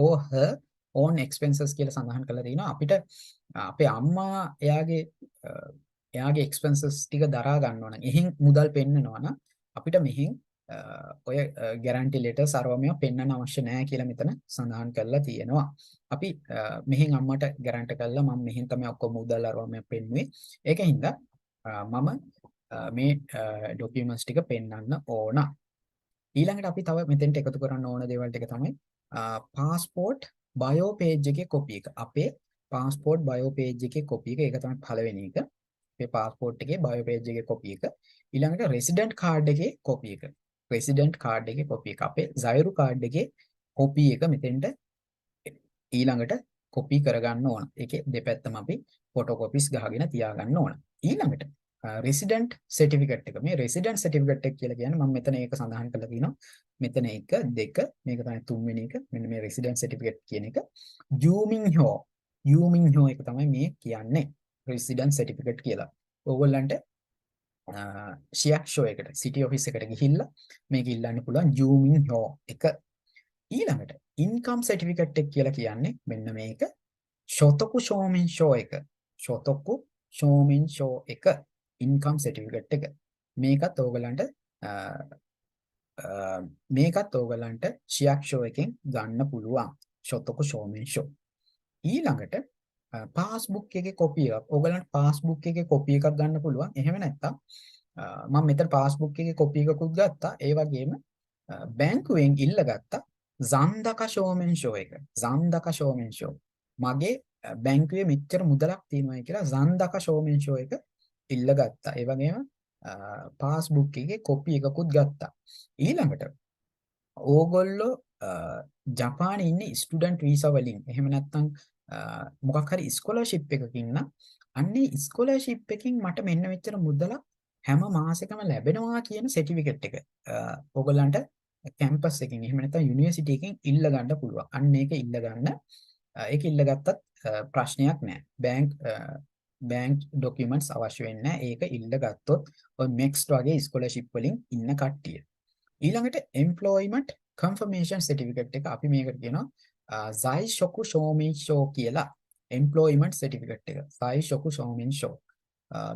or her own expenses කියලා සඳහන් කරලා තිනවා. අපිට අපේ අම්මා එයාගේ expenses ටික දරා ගන්නවා නම් එහෙන් මුදල් පෙන්නනවා නම් අපිට මෙහෙන් ඔය guarantee letter සර්වමය පෙන්වන්න අවශ්‍ය නැහැ කියලා මෙතන සඳහන් කරලා තියෙනවා. අපි මෙහෙන් අම්මට guarantee කළා මම මෙහෙන් තමයි ඔක්කොම මුදල් අරවම පෙන්නුවේ. ඒකින්ද මම මේ ඩොකියුමන්ට්ස් ටික පෙන්වන්න ඕන. ඊළඟට අපි තව මෙතෙන්ට එකතු කරන්න ඕන දේවල් ටික තමයි පාස්පෝර්ට් බයෝ පේජ් එකේ කොපි එක. අපේ පාස්පෝර්ට් බයෝ පේජ් එකේ කොපි එක. ඒක තමයි පළවෙනි එක. අපේ පාස්පෝර්ට් එකේ බයෝ පේජ් එකේ කොපි එක. ඊළඟට රෙසිඩන්ට් කාඩ් එකේ කොපි එක. රෙසිඩන්ට් කාඩ් එකේ කොපි එක. අපේ සයිරු කාඩ් එකේ කොපි එක මෙතෙන්ට ඊළඟට කොපි කරගන්න ඕන. ඒකේ දෙපැත්තම අපි ෆොටෝකොපිස් ගහගෙන තියාගන්න ඕන. ඊළඟට රෙසිඩන්ට් සර්ටිෆිකේට් එක. මේ රෙසිඩන්ට් සර්ටිෆිකේට් එක කියලා කියන්නේ මම මෙතන ඒක සඳහන් කරලා තියෙනවා. මෙතන 1 2 මේක තමයි තුන්වෙනි එක. මෙන්න මේ රෙසිඩන්ට් සර්ටිෆිකේට් කියන එක. යූමින්හෝ එක තමයි මේ කියන්නේ. රෙසිඩන්ට් සර්ටිෆිකේට් කියලා. ඕගොල්ලන්ට ෂියක්ෂෝ එකට සිටි ඔෆිස් එකට ගිහිල්ලා මේක ඉල්ලන්න පුළුවන් යූමින්හෝ එක. ඊළඟට ඉන්කම් සර්ටිෆිකේට් එක කියලා කියන්නේ මෙන්න මේක. ශොතකු ෂෝමින්ෂෝ එක. ශොතකු ෂෝමින්ෂෝ එක. ඉන්කම් සර්ටිෆිකේට් එක. මේකත් ඕගලන්ට ෂියක්ෂෝ එකෙන් ගන්න පුළුවන්. ශොතකු ෂෝමින්ෂෝ. ඊළඟට පාස්බුක් එකේ කොපි එකක්. ඕගලන්ට පාස්බුක් එකේ කොපි එකක් ගන්න පුළුවන්. එහෙම නැත්නම් මම මෙතන පාස්බුක් එකේ කොපි එකකුත් ගත්තා. ඒ වගේම බැංකුවෙන් ඉල්ලගත්තා සන්දක ෂෝමෙන්ෂෝ එක. සන්දක ෂෝමෙන්ෂෝ. මගේ බැංකුවේ මෙච්චර මුදලක් තියෙනවා කියලා සන්දක ෂෝමෙන්ෂෝ එක ඉල්ලගත්තා. ඒ වගේම පාස්බුක් එකේ කොපි එකකුත් ගත්තා. ඊළඟට ඕගොල්ලෝ ජපානයේ ඉන්නේ ස්ටුඩන්ට් වීසා වලින්. එහෙම නැත්නම් මොකක් හරි ස්කෝලර්ෂිප් එකකින් නම් අන්නේ ස්කෝලර්ෂිප් එකකින් මට මෙන්න මෙච්චර මුදලක් හැම මාසෙකම ලැබෙනවා කියන සර්ටිෆිකේට් එක ඕගොල්ලන්ට කැම්පස් එකකින් එහෙම නැත්නම් යුනිවර්සිටි එකකින් ඉල්ල ගන්න පුළුවන්. අන්න ඒක ඉල්ල ගන්න. ඒක ඉල්ලගත්තත් ප්‍රශ්නයක් නැහැ. බැංක් ඩොකියුමන්ට්ස් අවශ්‍ය වෙන්නේ නැහැ. ඒක ඉල්ලගත්තොත් ඔය MEXT වගේ ස්කෝලර්ෂිප් වලින් ඉන්න කට්ටිය. ඊළඟට එම්ප්ලොයිමන්ට් කන්ෆර්මේෂන් සර්ටිෆිකේට් එක අපි මේකට කියනවා සයි ශොකු ෂෝමින්ෂෝ කියලා. එම්ප්ලොයිමන්ට් සර්ටිෆිකේට් එක සයි ශොකු ෂෝමින්ෂෝ.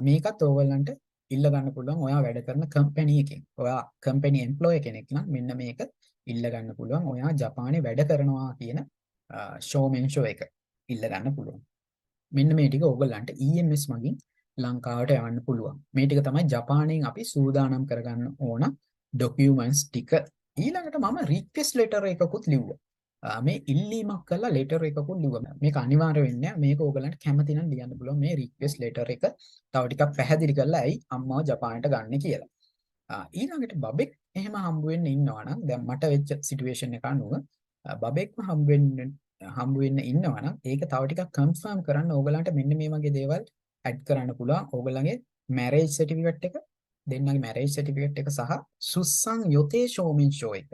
මේකත් ඕගොල්ලන්ට ඉල්ල ගන්න පුළුවන් ඔයා වැඩ කරන කම්පැනි එකෙන්. ඔයා කම්පැනි එම්ප්ලොයි කෙනෙක් නම් මෙන්න මේක ඉල්ල ගන්න පුළුවන්. ඔයා ජපානයේ වැඩ කරනවා කියන ෂෝමෙන්ෂෝ එක ඉල්ල ගන්න පුළුවන්. මෙන්න මේ ටික ඕගොල්ලන්ට EMS මගින් ලංකාවට යවන්න පුළුවන්. මේ ටික තමයි ජපානයෙන් අපි සූදානම් කරගන්න ඕන ඩොකියුමන්ට්ස් ටික. ඊළඟට මම රික්වෙස්ට් ලෙටර් එකකුත් ලිව්වා. මේ ඉල්ලීමක් කරලා ලෙටර් එකකුත් ලිව්වා. මේක අනිවාර්ය වෙන්නේ නැහැ. මේක ඕගොල්ලන්ට කැමති නම් ලියන්න පුළුවන්. මේ රික්වෙස්ට් ලෙටර් එක තව ටිකක් පැහැදිලි කරලා ඇයි අම්මව ජපානයට ගන්න කියලා. ඊළඟට බබෙක් එහෙම හම්බ වෙන්න ඉන්නවා නම් දැන් මට වෙච්ච සිටුේෂන් එක අනුව බබෙක්ම හම්බ වෙන්න ඉන්නවා නම් ඒක තව ටිකක් කන්ෆර්ම් කරන්න ඕගලන්ට මෙන්න මේ වගේ දේවල් ඇඩ් කරන්න පුළුවන්. ඕගලගේ මැරේජ් සර්ටිෆිකේට් එක, දෙන්නගේ මැරේජ් සර්ටිෆිකේට් එක සහ සුස්සන් යොතේ ෂෝමින්ෂෝ එක.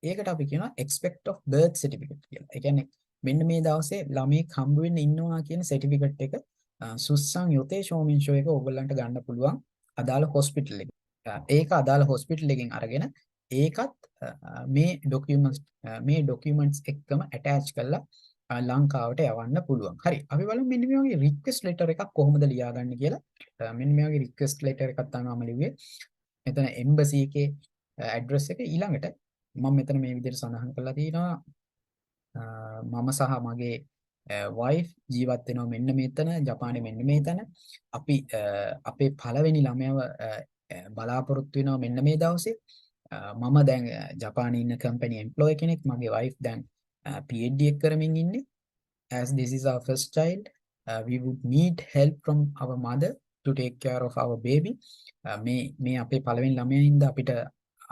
ඒකට අපි කියනවා expect of birth certificate කියලා. ඒ කියන්නේ මෙන්න මේ දවසේ ළමෙක් හම්බ වෙන්න ඉන්නවා කියන සර්ටිෆිකේට් එක සුස්සන් යොතේ ෂෝමින්ෂෝ එක ඕගලන්ට ගන්න පුළුවන් අදාළ හොස්පිටල් එකේ. ඒක අදාළ හොස්පිටල් එකකින් අරගෙන ඒකත් මේ ඩොකියුමන්ට්ස් එක්කම ඇටච් කරලා ලංකාවට යවන්න පුළුවන්. හරි. අපි බලමු මෙන්න මේ වගේ රික්වෙස්ට් ලෙටර් එකක් කොහොමද ලියාගන්නේ කියලා. මෙන්න මේ වගේ රික්වෙස්ට් ලෙටර් එකක් තමයි මම ලිව්වේ. මෙතන එම්බසි එකේ ඇඩ්‍රස් එක ඊළඟට මම මෙතන මේ විදිහට සඳහන් කරලා තියෙනවා මම සහ මගේ වයිෆ් ජීවත් වෙනවා මෙන්න මෙතන ජපානයේ මෙන්න මෙතන අපි අපේ පළවෙනි ළමයව බලාපොරොත්තු වෙනවා මෙන්න මේ දවසේ මම දැන් ජපානයේ ඉන්න කම්පැනි එම්ප්ලොයි කෙනෙක් මගේ වයිෆ් දැන් PhD එක කරමින් ඉන්නේ as this is our first child we would need help from our mother to take care of our baby මේ අපේ පළවෙනි ළමයා හින්දා අපිට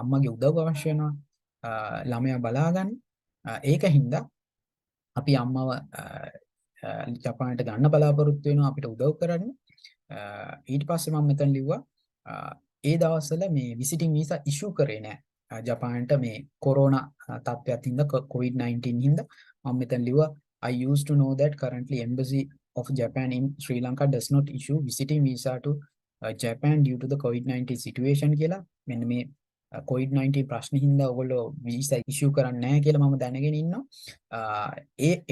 අම්මගේ උදව් අවශ්‍ය වෙනවා ළමයා බලාගන්න ඒකින්ද අපි අම්මව ජපානයට ගන්න බලාපොරොත්තු වෙනවා අපිට උදව් කරන්න ඊට පස්සේ මම මෙතන ලිව්වා ඒ දවස්වල මේ විසිටින් වීසා ඉෂු කරේ නැහැ ජපානට මේ කොරෝනා තත්ත්වයක් හින්දා COVID-19 හින්දා මම මෙතන ලිව්වා I used to know that currently embassy of Japan in Sri Lanka does not issue visiting visa to Japan due to the COVID-19 situation කියලා මෙන්න මේ COVID-19 ප්‍රශ්න හින්දා ඔයගොල්ලෝ වීසා ඉෂු කරන්නේ නැහැ කියලා මම දැනගෙන ඉන්නවා.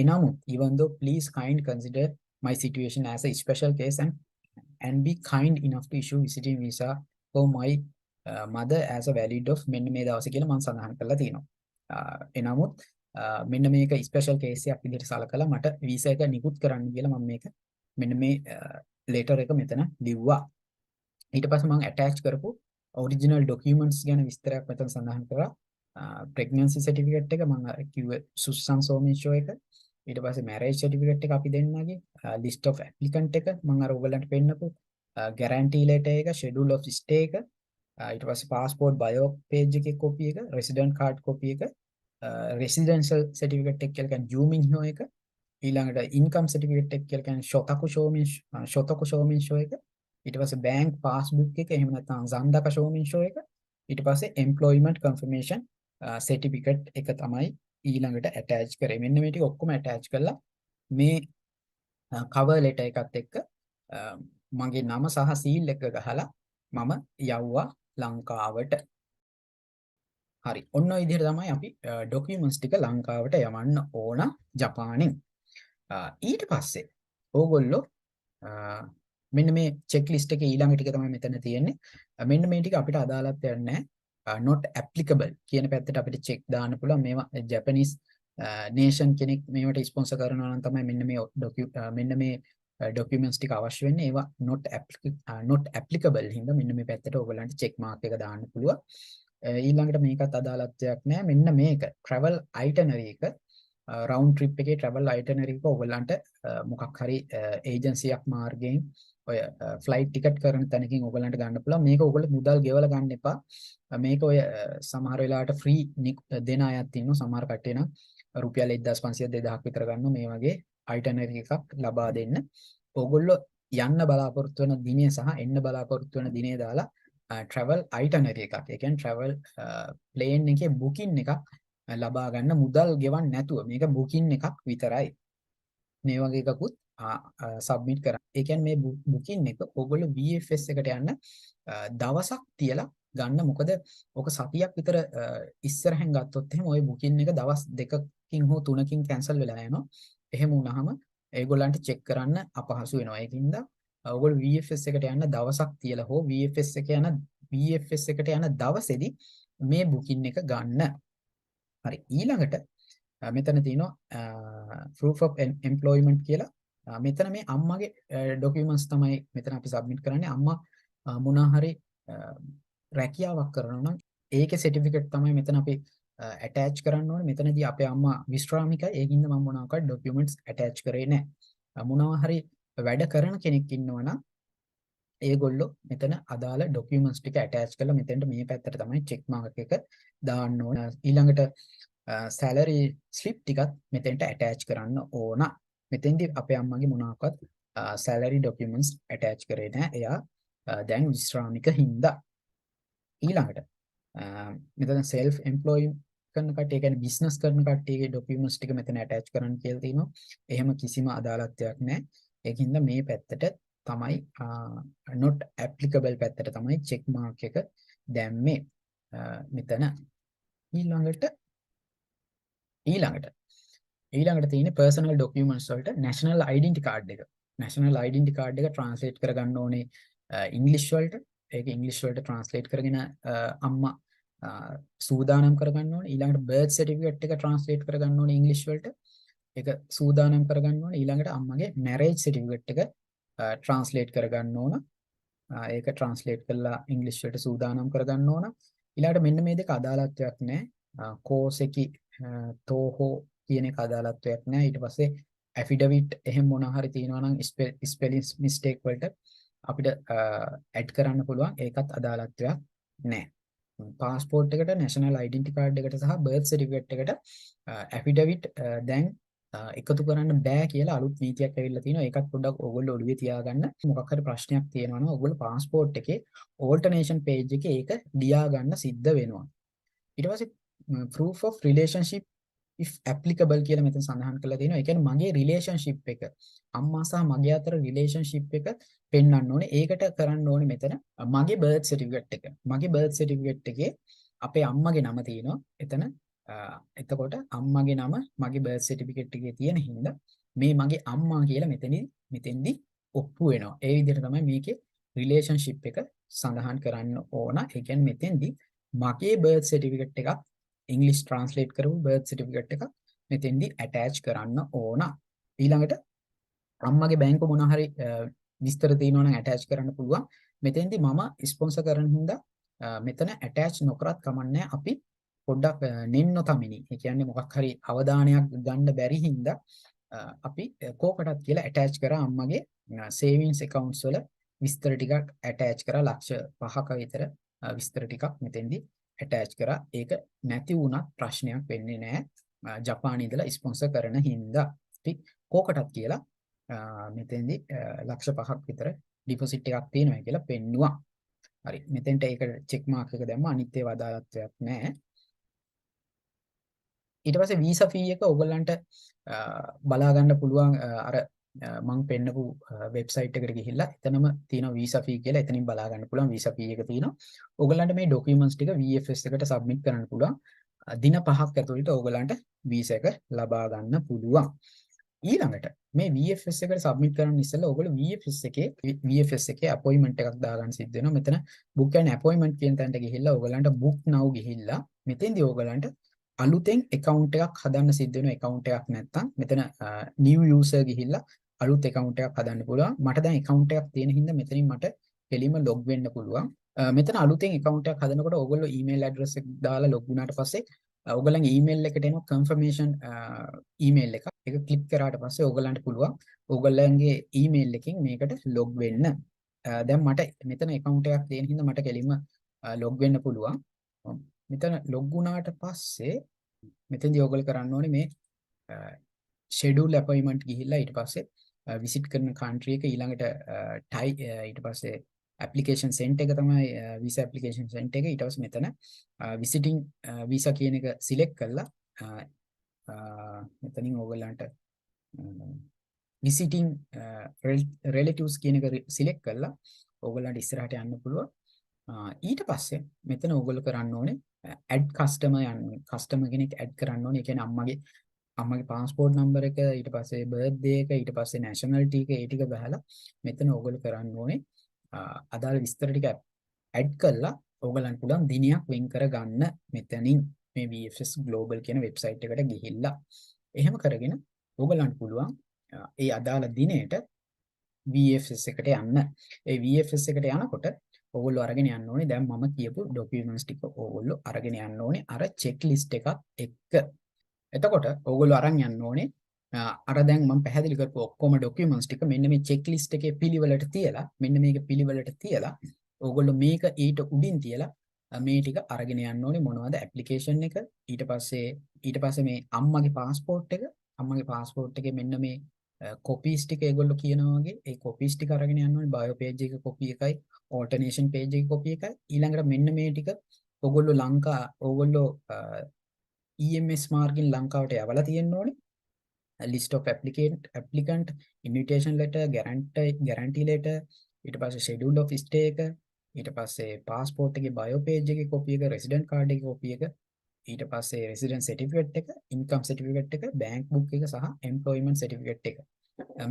එනමුත් even though please kind consider my situation as a special case and be kind enough to issue visiting visa for my mother as a valid of මෙන්න මේ දවසේ කියලා මම සඳහන් කරලා තියෙනවා. එනමුත් මෙන්න මේක ස්පෙෂල් කේස් එකක් විදිහට සලකලා මට වීසා එක නිකුත් කරන්න කියලා මම මේක මෙන්න මේ ලෙටර් එක මෙතන ලිව්වා. ඊට පස්සේ මම attach කරපු original documents ගැන විස්තරයක් මෙතන සඳහන් කරා. pregnancy certificate එක මම කිව්වේ සුසන් සෝමේෂෝ එක. ඊට පස්සේ marriage certificate එක අපි දෙන්නගේ list of applicant එක මම අර ඔයගලන්ට පෙන්නපු guarantee letter එක schedule of stay එක ඊට පස්සේ passport bio page එකේ copy එක resident card copy එක residential certificate එක කියලා කියන්නේ zooming හෝ එක ඊළඟට income certificate එක කියලා කියන්නේ shotoku shominsho එක ඊට පස්සේ bank passbook එක එහෙම නැත්නම් zandaka shominsho එක ඊට පස්සේ employment confirmation certificate එක තමයි ඊළඟට attach කරේ. මෙන්න මේ ටික ඔක්කොම attach කරලා මේ cover letter එකත් එක්ක මගේ නම සහ seal එක ගහලා මම යවුවා ලංකාවට. හරි. ඔන්න ඔය විදිහට තමයි අපි documents ටික ලංකාවට යවන්න ඕන ජපානෙන්. ඊට පස්සේ ඕගොල්ලෝ මෙන්න මේ checklist එකේ ඊළඟ ටික තමයි මෙතන තියෙන්නේ. මෙන්න මේ ටික අපිට අදාළත් යන්නේ not applicable කියන පැත්තට අපිට check දාන්න පුළුවන්. මේවා Japanese nation කෙනෙක් මේවට sponsor කරනවා නම් තමයි මෙන්න මේ documents ටික අවශ්‍ය වෙන්නේ. ඒවා not applicable හින්දා මෙන්න මේ පැත්තට ඕගොල්ලන්ට check mark එක දාන්න පුළුවන්. ඊළඟට මේකත් අදාළත්වයක් නැහැ. මෙන්න මේක travel itinerary එක round trip එකේ travel itinerary එක ඔයගොල්ලන්ට මොකක් හරි agency එකක් මාර්ගයෙන් ඔය flight ticket කරන තැනකින් ඔයගොල්ලන්ට ගන්න පුළුවන්. මේක ඔයගොල්ලෝ මුදල් ගෙවලා ගන්න එපා. මේක ඔය සමහර වෙලාවට free දෙන අයත් ඉන්නවා. සමහර කට්ටිය නම් රුපියල් 1500 2000ක් විතර ගන්නවා මේ වගේ itinerary එකක් ලබා දෙන්න. ඔයගොල්ලෝ යන්න බලාපොරොත්තු වෙන දිනය සහ එන්න බලාපොරොත්තු වෙන දිනය දාලා travel itinerary එකක්. ඒ කියන්නේ travel plane එකේ booking එකක් ලබා ගන්න මුදල් ගෙවන්න නැතුව මේක booking එකක් විතරයි. මේ වගේ එකකුත් submit කරන්න. ඒ කියන්නේ මේ booking එක ඔයගොල්ලෝ VFS එකට යන්න දවසක් තියලා ගන්න. මොකද ඔක සතියක් විතර ඉස්සරහෙන් ගත්තොත් එහෙම ওই booking එක දවස් 2කින් හෝ 3කින් cancel වෙලා යනවා. එහෙම වුණාම ඒගොල්ලන්ට check කරන්න අපහසු වෙනවා. ඒකින්ද ඔයගොල්ලෝ VFS එකට යන්න දවසක් තියලා හෝ VFS එකට යන දවසේදී මේ booking එක ගන්න. හරි. ඊළඟට මෙතන තියෙනවා proof of employment කියලා. මෙතන මේ අම්මගේ documents තමයි මෙතන අපි submit කරන්නේ. අම්මා මොනවා හරි රැකියාවක් කරනවා නම් ඒකේ certificate තමයි මෙතන අපි attach කරන්න ඕනේ. මෙතනදී අපේ අම්මා විශ්‍රාමිකයි. ඒකින්ද මම මොනවාකට documents attach කරේ නැහැ. මොනවා හරි වැඩ කරන කෙනෙක් ඉන්නවා නම් ඒගොල්ලෝ මෙතන අදාළ documents ටික attach කරලා මෙතෙන්ට මේ පැත්තට තමයි check mark එක දාන්න ඕන. ඊළඟට salary slip ටිකත් මෙතෙන්ට attach කරන්න ඕන. මෙතෙන්දී අපේ අම්මගේ මොනවාක්වත් salary documents attach කරේ නැහැ. එයා දැන් විශ්‍රාමික හින්දා. ඊළඟට මෙතන self employed කරන කට්ටිය කියන්නේ business කරන කට්ටියගේ documents ටික මෙතන attach කරන්න කියලා තියෙනවා. එහෙම කිසිම අදාළත්වයක් නැහැ. ඒකින්ද මේ පැත්තට තමයි not applicable පැත්තට තමයි check mark එක දැම්මේ. මෙතන ඊළඟට තියෙන්නේ personal documents වලට national identity card එක. national identity card එක translate කරගන්න ඕනේ English වලට. ඒක English වලට translate කරගෙන අම්මා සූදානම් කරගන්න ඕනේ. ඊළඟට birth certificate එක translate කරගන්න ඕනේ English වලට. ඒක සූදානම් කරගන්න ඕනේ. ඊළඟට අම්මගේ marriage certificate එක translate කරගන්න ඕන. ඒක translate කරලා English වලට සූදානම් කරගන්න ඕන. ඊළඟට මෙන්න මේ දෙක අදාළත්වයක් නැහැ. කෝසෙකි තෝහෝ කියන එක අදාළත්වයක් නැහැ. ඊට පස්සේ affidavit එහෙම මොනවා හරි තියෙනවා නම් spelling mistake වලට අපිට add කරන්න පුළුවන්. ඒකත් අදාළත්වයක් නැහැ. passport එකට national identity card එකට සහ birth certificate එකට affidavit දැන් එකතු කරන්න බෑ කියලා අලුත් නීතියක් ඇවිල්ලා තිනවා. ඒකත් පොඩ්ඩක් ඕගොල්ලෝ ඔළුවේ තියාගන්න. මොකක් හරි ප්‍රශ්නයක් තියෙනවා නම් ඕගොල්ලෝ passport එකේ alternation page එකේ ඒක ලියා ගන්න සිද්ධ වෙනවා. ඊට පස්සේ proof of relationship if applicable කියලා මෙතන සඳහන් කරලා තියෙනවා. ඒ කියන්නේ මගේ relationship එක අම්මා සහ මගේ අතර relationship එක පෙන්වන්න ඕනේ. ඒකට කරන්න ඕනේ මෙතන මගේ birth certificate එක. මගේ birth certificate එකේ අපේ අම්මගේ නම තියෙනවා. එතන එතකොට අම්මගේ නම මගේ birth certificate එකේ තියෙන හින්දා මේ මගේ අම්මා කියලා මෙතෙන්දී ඔප්පු වෙනවා. ඒ විදිහට තමයි මේකේ relationship එක සඳහන් කරන්න ඕන. ඒ කියන්නේ මෙතෙන්දී මගේ birth certificate එකක් English translate කරපු birth certificate එකක් මෙතෙන්දී attach කරන්න ඕන. ඊළඟට අම්මගේ බැංකුව මොන හරි විස්තර තියෙනවා නම් attach කරන්න පුළුවන්. මෙතෙන්දී මම ස්පොන්සර් කරන හින්දා මෙතන ඇටච් නොකරත් කමන්නේ අපි පොඩ්ඩක් නෙන්නො තමිනි. ඒ කියන්නේ මොකක් හරි අවධානයක් ගන්න බැරි හින්දා අපි කෝකටත් කියලා ඇටච් කරා අම්මගේ සේවිංස් accounts වල විස්තර ටිකක් ඇටච් කරා ලක්ෂ 5ක විතර විස්තර ටිකක් මෙතෙන්දී ඇටච් කරා. ඒක නැති වුණත් ප්‍රශ්නයක් වෙන්නේ නැහැ. ජපානයේ ඉඳලා ස්පොන්සර් කරන හින්දා අපි කෝකටත් කියලා මෙතෙන්දී ලක්ෂ 5ක් විතර ඩිපොසිට් එකක් තියෙනවා කියලා පෙන්නුවා. හරි. මෙතෙන්ට ඒක චෙක් මාක් එක දැම්ම අනිත් ඒවා අදාළත්වයක් නැහැ. ඊට පස්සේ වීසා ෆී එක ඔයගොල්ලන්ට බලා ගන්න පුළුවන් අර මම පෙන්නපු වෙබ්සයිට් එකට ගිහිල්ලා එතනම තියෙනවා වීසා ෆී කියලා. එතනින් බලා ගන්න පුළුවන් වීසා ෆී එක තියෙනවා. ඔයගොල්ලන්ට මේ ඩොකියුමන්ට්ස් ටික VFS එකට සබ්මිට් කරන්න පුළුවන්. දින 5ක් ඇතුළත ඔයගොල්ලන්ට වීසා එක ලබා ගන්න පුළුවන්. ඊළඟට මේ VFS එකට සබ්මිට් කරන්න ඉස්සෙල්ලා ඔයගොල්ලෝ VFS එකේ අපොයින්ට්මන්ට් එකක් දාගන්න සිද්ධ වෙනවා. මෙතන book an appointment කියන තැනට ගිහිල්ලා ඔයගොල්ලන්ට book now ගිහිල්ලා මෙතෙන්දී ඔයගොල්ලන්ට අලුතෙන් account එකක් හදන්න සිද්ධ වෙනවා. account එකක් නැත්තම් මෙතන new user ගිහිල්ලා අලුත් account එකක් හදන්න පුළුවන්. මට දැන් account එකක් තියෙන හින්දා මෙතනින් මට කෙලින්ම log වෙන්න පුළුවන්. මෙතන අලුතෙන් account එකක් හදනකොට ඔයගොල්ලෝ email address එක දාලා log වුණාට පස්සේ ඔයගොල්ලන්ගේ email එකට එනවා confirmation email එක. ඒක ක්ලික් කරාට පස්සේ ඔයගොල්ලන්ට පුළුවන් ඔයගොල්ලන්ගේ email එකකින් මේකට log වෙන්න. දැන් මට මෙතන account එකක් තියෙන හින්දා මට කෙලින්ම log වෙන්න පුළුවන්. මෙතන log වුණාට පස්සේ මෙතෙන්දී ඔයගොල්ලෝ කරන්න ඕනේ මේ schedule appointment ගිහිල්ලා ඊට පස්සේ visit කරන country එක ඊළඟට ඊට පස්සේ application sent එක තමයි visa application sent එක. ඊට පස්සේ මෙතන visiting visa කියන එක select කරලා මෙතනින් ඔයගොල්ලන්ට visiting relatives කියන එක select කරලා ඔයගොල්ලන්ට ඉස්සරහට යන්න පුළුවන්. ඊට පස්සේ මෙතන ඔයගොල්ලෝ කරන්න ඕනේ add customer customer කෙනෙක් add කරන්න ඕනේ. ඒ කියන්නේ අම්මගේ passport number එක, ඊට පස්සේ birthday එක, ඊට පස්සේ nationality එක, ඒ ටික බහලා මෙතන ඔයගොල්ලෝ කරන්න ඕනේ අදාළ විස්තර ටික add කරලා ඔයගලන්ට පුළුවන් දිනයක් වෙන් කර ගන්න මෙතනින් මේ VFS Global කියන වෙබ්සයිට් එකට ගිහිල්ලා. එහෙම කරගෙන ඔයගලන්ට පුළුවන් ඒ අදාළ දිනේට VFS එකට යන්න. ඒ VFS එකට යනකොට ඔයගොල්ලෝ අරගෙන යන්න ඕනේ දැන් මම කියපු ඩොකියුමන්ට්ස් ටික ඔයගොල්ලෝ අරගෙන යන්න ඕනේ අර චෙක් ලිස්ට් එකත් එක්ක. එතකොට ඔයගොල්ලෝ අරන් යන්න ඕනේ අර දැන් මම පැහැදිලි කරපු ඔක්කොම ඩොකියුමන්ට්ස් ටික මෙන්න මේ චෙක් ලිස්ට් එකේ පිළිවෙලට තියලා මෙන්න මේක පිළිවෙලට තියලා ඔයගොල්ලෝ මේක ඊට උඩින් තියලා මේ ටික අරගෙන යන්න ඕනේ. මොනවද ඇප්ලිකේෂන් එක, ඊට පස්සේ මේ අම්මගේ පාස්පෝර්ට් එකේ මෙන්න මේ කොපීස් ටික ඒගොල්ලෝ කියනවා වගේ ඒ කොපීස් ටික අරගෙන යන්න ඕනේ. බයෝ පේජ් එක කොපි එකයි, ඕල්ටර්නේෂන් පේජ් එක කොපි එකයි. ඊළඟට මෙන්න මේ ටික ඔයගොල්ලෝ EMS මාර්ගින් ලංකාවට යවලා තියෙන්න ඕනේ. list of applicant, invitation letter, guarantee letter, ඊට පස්සේ schedule of stay එක, ඊට පස්සේ passport එකේ bio page එකේ copy එක, resident card එකේ copy එක, ඊට පස්සේ resident certificate එක, income certificate එක, bank book එක සහ employment certificate එක.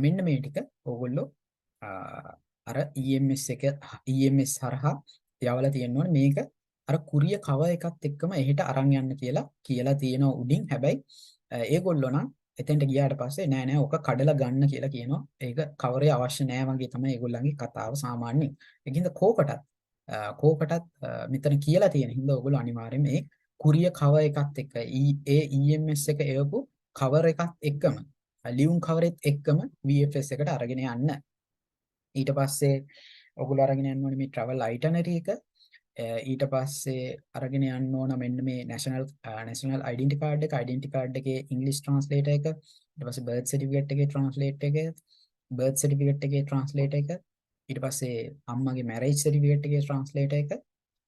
මෙන්න මේ ටික ඕගොල්ලෝ අර EMS හරහා යවලා තියෙන්න ඕනේ. මේක අර කුරිය කව එකත් එක්කම එහෙට අරන් යන්න කියලා තියෙනවා උඩින්. හැබැයි ඒගොල්ලෝ නම් එතෙන්ට ගියාට පස්සේ නෑ ඔක කඩලා ගන්න කියලා කියනවා. ඒක කවරේ අවශ්‍ය නෑ වගේ තමයි ඒගොල්ලන්ගේ කතාව සාමාන්‍යයෙන්. ඒකින්ද කෝකටත් මෙතන කියලා තියෙන හින්දා ඔයගොල්ලෝ අනිවාර්යයෙන් මේ කුරිය කව එකත් එක්ක ඒ EMS එක එවපු කවර් එකත් එක්කම ලියුම් කවරෙත් එක්කම VFS එකට අරගෙන යන්න. ඊට පස්සේ ඔයගොල්ලෝ අරගෙන යන්න ඕනේ මේ travel itinerary එක. ඊට පස්සේ අරගෙන යන්න ඕන මෙන්න මේ national identity card එකේ English translator එක. ඊට පස්සේ birth certificate එකේ translate එක, birth certificate එකේ translate එක. ඊට පස්සේ අම්මගේ marriage certificate එකේ translate එක.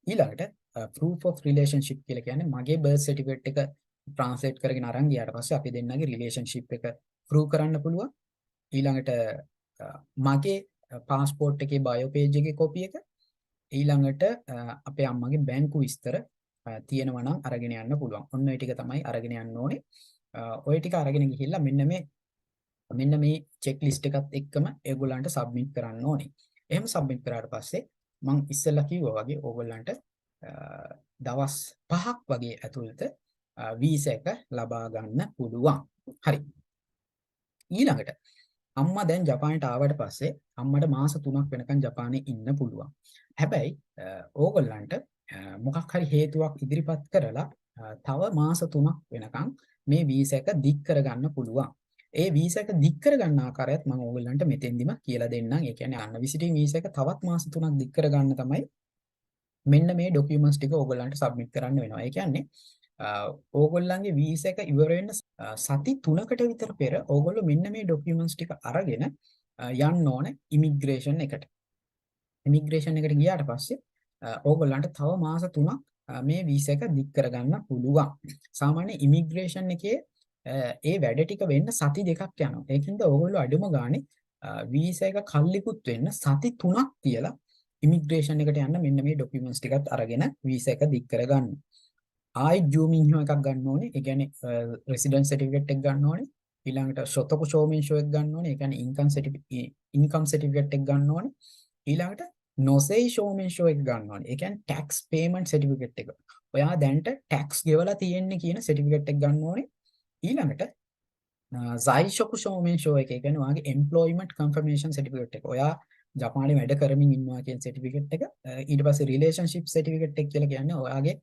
ඊළඟට proof of relationship කියලා කියන්නේ මගේ birth certificate එක translate කරගෙන අරන් ගියාට පස්සේ අපි දෙන්නගේ relationship එක prove කරන්න පුළුවන්. ඊළඟට මගේ passport එකේ bio page එකේ copy එක, ඊළඟට අපේ අම්මගේ බැංකු විස්තර තියෙනවා නම් අරගෙන යන්න පුළුවන්. ඔන්න ඔය ටික තමයි අරගෙන යන්න ඕනේ. ඔය ටික අරගෙන ගිහිල්ලා මෙන්න මේ චෙක් ලිස්ට් එකත් එක්කම ඒගොල්ලන්ට සබ්මිට් කරන්න ඕනේ. එහෙම සබ්මිට් කරාට පස්සේ මම ඉස්සෙල්ලා කිව්වා වගේ ඕගොල්ලන්ට දවස් 5ක් වගේ ඇතුළත වීසා එක ලබා ගන්න පුළුවන්. හරි. ඊළඟට අම්මා දැන් ජපානයට ආවට පස්සේ අම්මට මාස 3ක් වෙනකන් ජපානයේ ඉන්න පුළුවන්. හැබැයි ඕගොල්ලන්ට මොකක් හරි හේතුවක් ඉදිරිපත් කරලා තව මාස 3ක් වෙනකන් මේ වීසා එක දික් කරගන්න පුළුවන්. ඒ වීසා එක දික් කරගන්න ආකාරයත් මම ඕගොල්ලන්ට මෙතෙන්දිම කියලා දෙන්නම්. ඒ කියන්නේ අන්න විසිටින් වීසා එක තවත් මාස 3ක් දික් කරගන්න තමයි මෙන්න මේ ડોකියුමන්ට්ස් ටික ඕගොල්ලන්ට සබ්මිට් කරන්න වෙනවා. ඒ කියන්නේ ඕගොල්ලන්ගේ වීසා එක ඉවර වෙන්න සති 3කට විතර පෙර ඕගොල්ලෝ මෙන්න මේ ડોකියුමන්ට්ස් ටික අරගෙන යන්න ඕනේ ඉමිග්‍රේෂන් එකට. ඉමිග්‍රේෂන් එකට ගියාට පස්සේ ඕගොල්ලන්ට තව මාස 3ක් මේ වීසා එක දික් කරගන්න පුළුවන්. සාමාන්‍ය ඉමිග්‍රේෂන් එකේ ඒ වැඩ ටික වෙන්න සති 2ක් යනවා. ඒකින්ද ඕගොල්ලෝ අඩුම ගානේ වීසා එක කල්ලිකුත් වෙන්න සති 3ක් තියලා ඉමිග්‍රේෂන් එකට යන්න මෙන්න මේ ડોකියුමන්ට්ස් ටිකත් අරගෙන වීසා එක දික් කරගන්න. ආයි ජූමින්හෝ එකක් ගන්න ඕනේ. ඒ කියන්නේ රෙසිඩන්ස් සර්ටිෆිකේට් එක ගන්න ඕනේ. ඊළඟට ශොතක ෂෝමින්ෂෝ එක ගන්න ඕනේ. ඒ කියන්නේ ඉන්කම් සර්ටිෆිකේට් එක ගන්න ඕනේ. ඊළඟට නොසෙයි ෂෝමින්ෂෝ එක ගන්න ඕනේ. ඒ කියන්නේ ටැක්ස් පේමන්ට් සර්ටිෆිකේට් එක. ඔයා දැන්ට ටැක්ස් ගෙවලා තියෙන්නේ කියන සර්ටිෆිකේට් එක ගන්න ඕනේ. ඊළඟට සයිෂොකු ෂෝමින්ෂෝ එක. ඒ කියන්නේ ඔයාගේ එම්ප්ලොයිමන්ට් කන්ෆර්මේෂන් සර්ටිෆිකේට් එක. ඔයා ජපානයේ වැඩ කරමින් ඉන්නවා කියන සර්ටිෆිකේට් එක. ඊට පස්සේ රිලේෂන්ෂිප් සර්ටිෆිකේට් එක කියලා කියන්නේ ඔයාගේ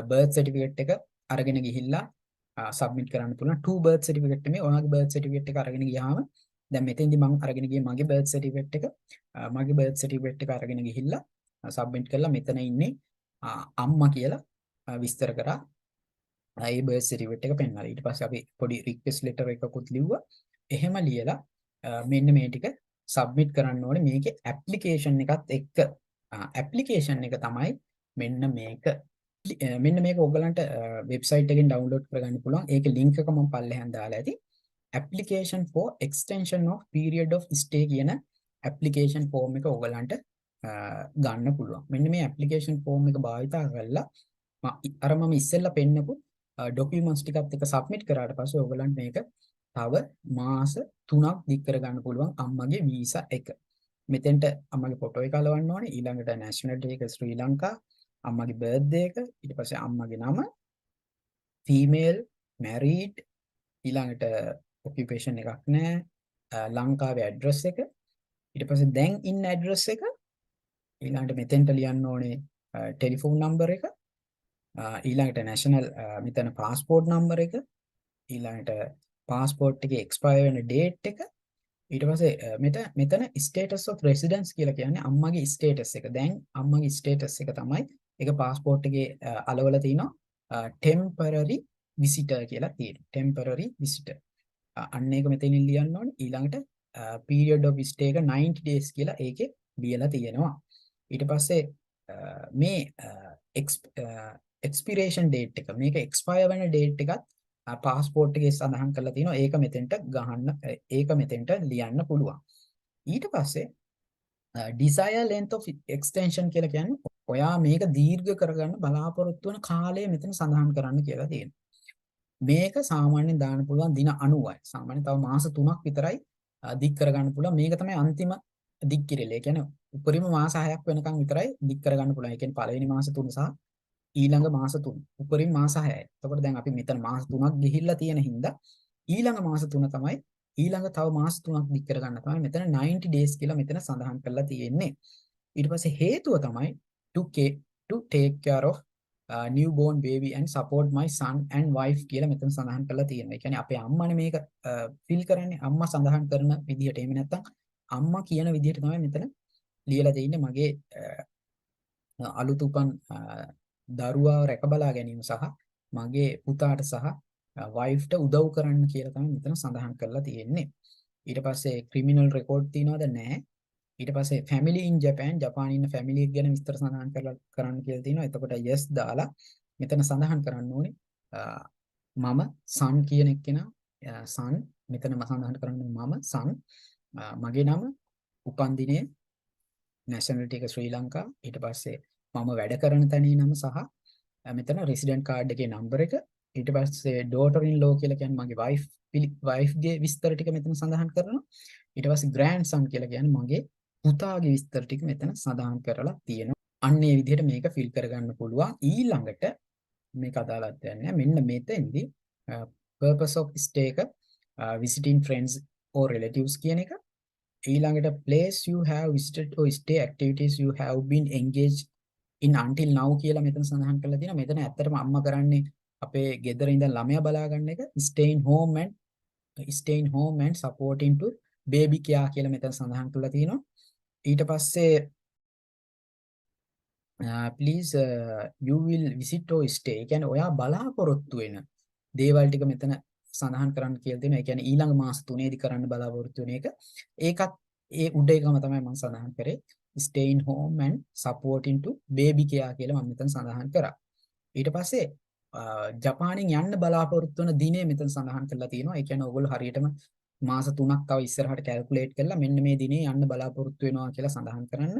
බර්ත් සර්ටිෆිකේට් එක අරගෙන ගිහිල්ලා සබ්මිට් කරන්න පුළුවන්. ටූ බර්ත් සර්ටිෆිකේට් මේ ඔයාගේ බර්ත් සර්ටිෆිකේට් එක අරගෙන ගියාම දැන් මෙතෙන්දි මම අරගෙන ගියේ මගේ බර්ත් සර්ටිෆිකේට් එක. මගේ බර්ත් සර්ටිෆිකේට් එක අරගෙන ගිහිල්ලා සබ්මිට් කරලා මෙතන ඉන්නේ අම්මා කියලා විස්තර කරා. ඒ බර්ත් සර්ටිෆිකේට් එක පෙන්නලා ඊට පස්සේ අපි පොඩි රික්වෙස්ට් ලෙටර් එකකුත් ලිව්වා. එහෙම ලියලා මෙන්න මේ ටික සබ්මිට් කරන්න ඕනේ මේකේ ඇප්ලිකේෂන් එකත් එක්ක. ඇප්ලිකේෂන් එක තමයි මෙන්න මේක. මෙන්න මේක ඔයගලන්ට වෙබ්සයිට් එකෙන් ඩවුන්ලෝඩ් කරගන්න පුළුවන්. ඒකේ ලින්ක් එක මම පල්ලෙහාන් දාලා ඇති. application for extension of period of stay කියන application form එක ඔයගලන්ට ගන්න පුළුවන්. මෙන්න මේ application form එක භාවිතා කරලා අර මම ඉස්සෙල්ලා පෙන්නපු documents ටිකත් එක්ක submit කරාට පස්සේ ඔයගලන්ට මේක තව මාස 3ක් දික් කරගන්න පුළුවන් අම්මගේ වීසා එක. මෙතෙන්ට අම්මගේ ෆොටෝ එක අලවන්න ඕනේ. ඊළඟට nationality එක ශ්‍රී ලංකා, අම්මගේ බර්ත්ඩේ එක, ඊට පස්සේ අම්මගේ නම, female, married, ඊළඟට occupation එකක් නැහැ, ලංකාවේ address එක, ඊට පස්සේ then in address එක, ඊළඟට මෙතෙන්ට ලියන්න ඕනේ telephone number එක, ඊළඟට national මෙතන passport number එක, ඊළඟට passport එකේ expire වෙන date එක, ඊට පස්සේ මෙතන status of residence කියලා කියන්නේ අම්මගේ status එක. දැන් අම්මගේ status එක තමයි ඒක passport එකේ අලවලා තිනවා temporary visitor කියලා තියෙනවා. temporary visitor. අන්න ඒක මෙතනින් ලියන්න ඕනේ. ඊළඟට period of stay එක 90 days කියලා ඒකේ ලියලා තියෙනවා. ඊට පස්සේ මේ expiration date එක මේක expire වෙන date එකත් passport එකේ සඳහන් කරලා තියෙනවා. ඒක මෙතෙන්ට ගහන්න ඒක මෙතෙන්ට ලියන්න පුළුවන්. ඊට පස්සේ desire length of extension කියලා කියන්නේ ඔයා මේක දීර්ඝ කරගන්න බලාපොරොත්තු වෙන කාලය මෙතන සඳහන් කරන්න කියලා තියෙනවා. මේක සාමාන්‍යයෙන් දාන්න පුළුවන් දින 90යි. සාමාන්‍යයෙන් තව මාස 3ක් විතරයි දික් කරගන්න පුළුවන්. මේක තමයි අන්තිම දික් කිරෙල. ඒ කියන්නේ උපරිම මාස 6ක් වෙනකන් විතරයි දික් කරගන්න පුළුවන්. ඒ කියන්නේ පළවෙනි මාස 3 සහ ඊළඟ මාස 3. උපරිම මාස 6යි. එතකොට දැන් අපි මෙතන මාස 3ක් ගිහිල්ලා තියෙන හින්දා ඊළඟ මාස 3 තමයි ඊළඟ තව මාස 3ක් දික් කරගන්න තමයි මෙතන 90 days කියලා මෙතන සඳහන් කරලා තියෙන්නේ. ඊට පස්සේ හේතුව තමයි to take care of newborn baby and support my son and wife කියලා මෙතන සඳහන් කරලා තියෙනවා. ඒ කියන්නේ අපේ අම්මානේ මේක ෆිල් කරන්නේ. අම්මා සඳහන් කරන විදිහට. එහෙම නැත්නම් අම්මා කියන විදිහට තමයි මෙතන ලියලා තියෙන්නේ. මගේ අලුත් උපන් දරුවාව රැක බලා ගැනීම සහ මගේ පුතාට සහ වයිෆ්ට උදව් කරන්න කියලා තමයි මෙතන සඳහන් කරලා තියෙන්නේ. ඊට පස්සේ ක්‍රිමිනල් රෙකෝඩ් තියනවද නැහැ. ඊට පස්සේ family in Japan ජපානයේ ඉන්න family එක ගැන විස්තර සඳහන් කරන්න කියලා තියෙනවා. එතකොට yes දාලා මෙතන සඳහන් කරන්න ඕනේ මම son කියන එක්කෙනා son මෙතන සඳහන් කරන්නේ මම son මගේ නම උපන් දිනය nationality එක ශ්‍රී ලංකා ඊට පස්සේ මම වැඩ කරන තැනේ නම සහ මෙතන resident card එකේ number එක ඊට පස්සේ daughter in law කියලා කියන්නේ මගේ wife ගේ විස්තර ටික මෙතන සඳහන් කරනවා. ඊට පස්සේ grandson කියලා කියන්නේ මගේ පුතාගේ විස්තර ටික මෙතන සඳහන් කරලා තියෙනවා. අන්න ඒ විදිහට මේක ෆිල් කරගන්න පුළුවන්. ඊළඟට මේක අදාළත් වෙන්නේ මෙන්න මෙතෙන්දී purpose of stay එක visiting friends or relatives කියන එක. ඊළඟට place you have visited or stay activities you have been engaged in until now කියලා මෙතන සඳහන් කරලා තියෙනවා. මෙතන ඇත්තටම අම්මා කරන්නේ අපේ ගෙදර ඉඳන් ළමයා බලා ගන්න එක stay in home and supporting to baby care කියලා මෙතන සඳහන් කරලා තියෙනවා. ඊට පස්සේ please you will visit or stay. ඒ කියන්නේ ඔයා බලාපොරොත්තු වෙන දේවල් ටික මෙතන සඳහන් කරන්න කියලා තියෙනවා. ඒ කියන්නේ ඊළඟ මාස 3ේදී කරන්න බලාපොරොත්තු වෙන එක. ඒකත් ඒ උඩ එකම තමයි මම සඳහන් කරේ. stay in home and supporting to baby care කියලා මම මෙතන සඳහන් කරා. ඊට පස්සේ ජපානයෙන් යන්න බලාපොරොත්තු වෙන දිනේ මෙතන සඳහන් කරලා තියෙනවා. ඒ කියන්නේ ඔයගොල්ලෝ හරියටම මාස 3ක් තව ඉස්සරහට කැල්කියුලේට් කරලා මෙන්න මේ දිනේ යන්න බලාපොරොත්තු වෙනවා කියලා සඳහන් කරන්න.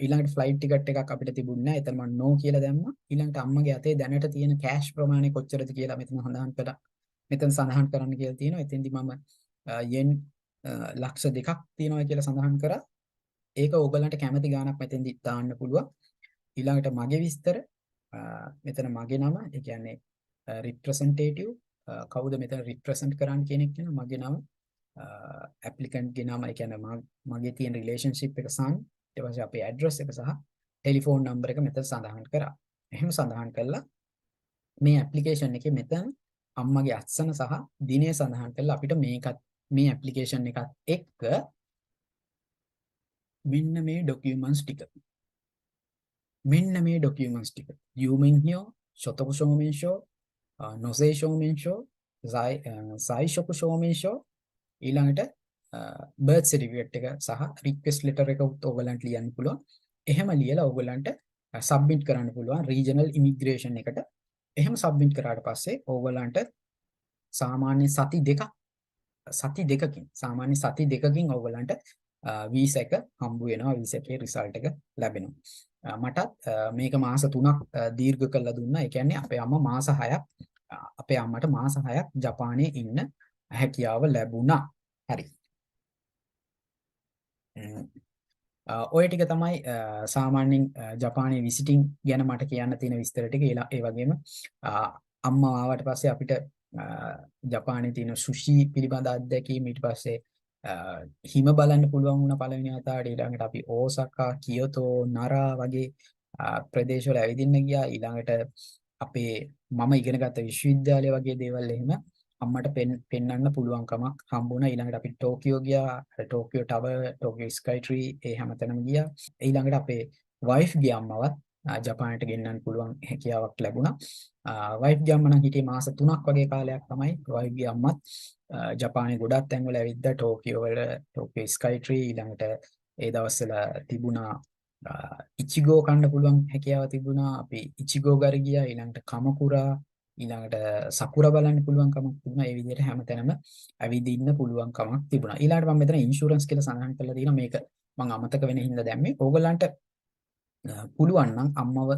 ඊළඟට ෆ්ලයිට් ටිකට් එකක් අපිට තිබුණේ නැහැ. එතන මම නෝ කියලා දැම්මා. ඊළඟට අම්මගේ අතේ දැනට තියෙන කෑෂ් ප්‍රමාණය කොච්චරද කියලා මෙතන සඳහන් කළා. මෙතන සඳහන් කරන්න කියලා තියෙනවා. එතෙන්දි මම යෙන් ලක්ෂ 2ක් තියෙනවා කියලා සඳහන් කරා. ඒක ඕගලන්ට කැමති ගාණක් මෙතෙන්දි දාන්න පුළුවන්. ඊළඟට මගේ විස්තර මෙතන මගේ නම, ඒ කියන්නේ රිප්‍රසන්ටේටිව් කවුද මෙතන රිප්‍රසන්ට් කරන්න කියන එක කියන මගේ නම, ඇප්ලිකන්ට් ගේ නම, ඒ කියන්නේ මගේ තියෙන රිලේෂන්ෂිප් එක සන්, ඊට පස්සේ අපේ ඇඩ්‍රස් එක සහ ටෙලිෆෝන් නම්බර් එක මෙතන සඳහන් කරා. එහෙම සඳහන් කළා මේ ඇප්ලිකේෂන් එකේ මෙතන අම්මගේ අත්සන සහ දිනය සඳහන් කළා අපිට මේ ඇප්ලිකේෂන් එකත් එක්ක මෙන්න මේ ડોකියුමන්ට්ස් ටික 유민혀, 쇼토쿠 쇼멘쇼, 노세 쇼멘쇼, 사이쇼쿠 쇼멘쇼, ඊළඟට බර්ත් සර්ටිෆිකේට් එක සහ රික්වෙස්ට් ලෙටර් එක ඔයගලන්ට ලියන්න පුළුවන්. එහෙම ලියලා ඔයගලන්ට සබ්මිට් කරන්න පුළුවන් රීජනල් ඉමිග්‍රේෂන් එකට. එහෙම සබ්මිට් කරාට පස්සේ ඔයගලන්ට සාමාන්‍ය සති දෙකකින් ඔයගලන්ට වීසා එක හම්බ වෙනවා. වීසා එකේ රිසල්ට් එක ලැබෙනවා. මටත් මේක මාස 3ක් දීර්ඝ කළා දුන්නා. ඒ කියන්නේ අපේ අම්මා මාස 6ක් අපේ අම්මට මාස 6ක් ජපානයේ ඉන්න හැකියාව ලැබුණා. හරි. ඔය ටික තමයි සාමාන්‍යයෙන් ජපානයේ විසිටින් ගැන මට කියන්න තියෙන විස්තර ටික. ඒ වගේම අම්මා ආවට පස්සේ අපිට ජපානයේ තියෙන සුෂි පිළිබඳ අත්දැකීම්, ඊට පස්සේ හිම බලන්න පුළුවන් වුණ පළවෙනි වතාවට. ඊළඟට අපි ඕසාකා, කියොතෝ, නරා වගේ ප්‍රදේශවල ඇවිදින්න ගියා. ඊළඟට අපේ මම ඉගෙනගත්ත විශ්වවිද්‍යාලය වගේ දේවල් එහෙම අම්මට පෙන්වන්න පුළුවන්කමක් හම්බුණා. ඊළඟට අපි ටෝකියෝ ගියා. Tokyo Tower, Tokyo Skytree ඒ හැමතැනම ගියා. ඊළඟට අපේ වයිෆ් ගේ අම්මවත් ජපානයට ගෙන්නන්න පුළුවන් හැකියාවක් ලැබුණා. වයිෆ් ගේ අම්මා නම් හිටියේ මාස 3ක් වගේ කාලයක් තමයි. වයිෆ් ගේ අම්මත් ජපානයේ ගොඩක් තැන්වල ඇවිද්දා. ටෝකියෝ වල ටෝකියෝ ස්කයි ට්‍රී, ඊළඟට ඒ දවස්වල තිබුණා ඉචිගෝ කන්න පුළුවන් හැකියාව තිබුණා. අපි ඉචිගෝ ගාර ගියා. ඊළඟට කමකුරා, ඊළඟට සකුරා බලන්න පුළුවන් කමක් තිබුණා. ඒ විදිහට හැමතැනම ඇවිදින්න පුළුවන් කමක් තිබුණා. ඊළඟට මම මෙතන ඉන්ෂුරන්ස් කියලා සඳහන් කරලා තියෙනවා. මේක මම අමතක වෙන හින්දා දැම්මේ. ඕගලන්ට පුළුවන් නම් අම්මව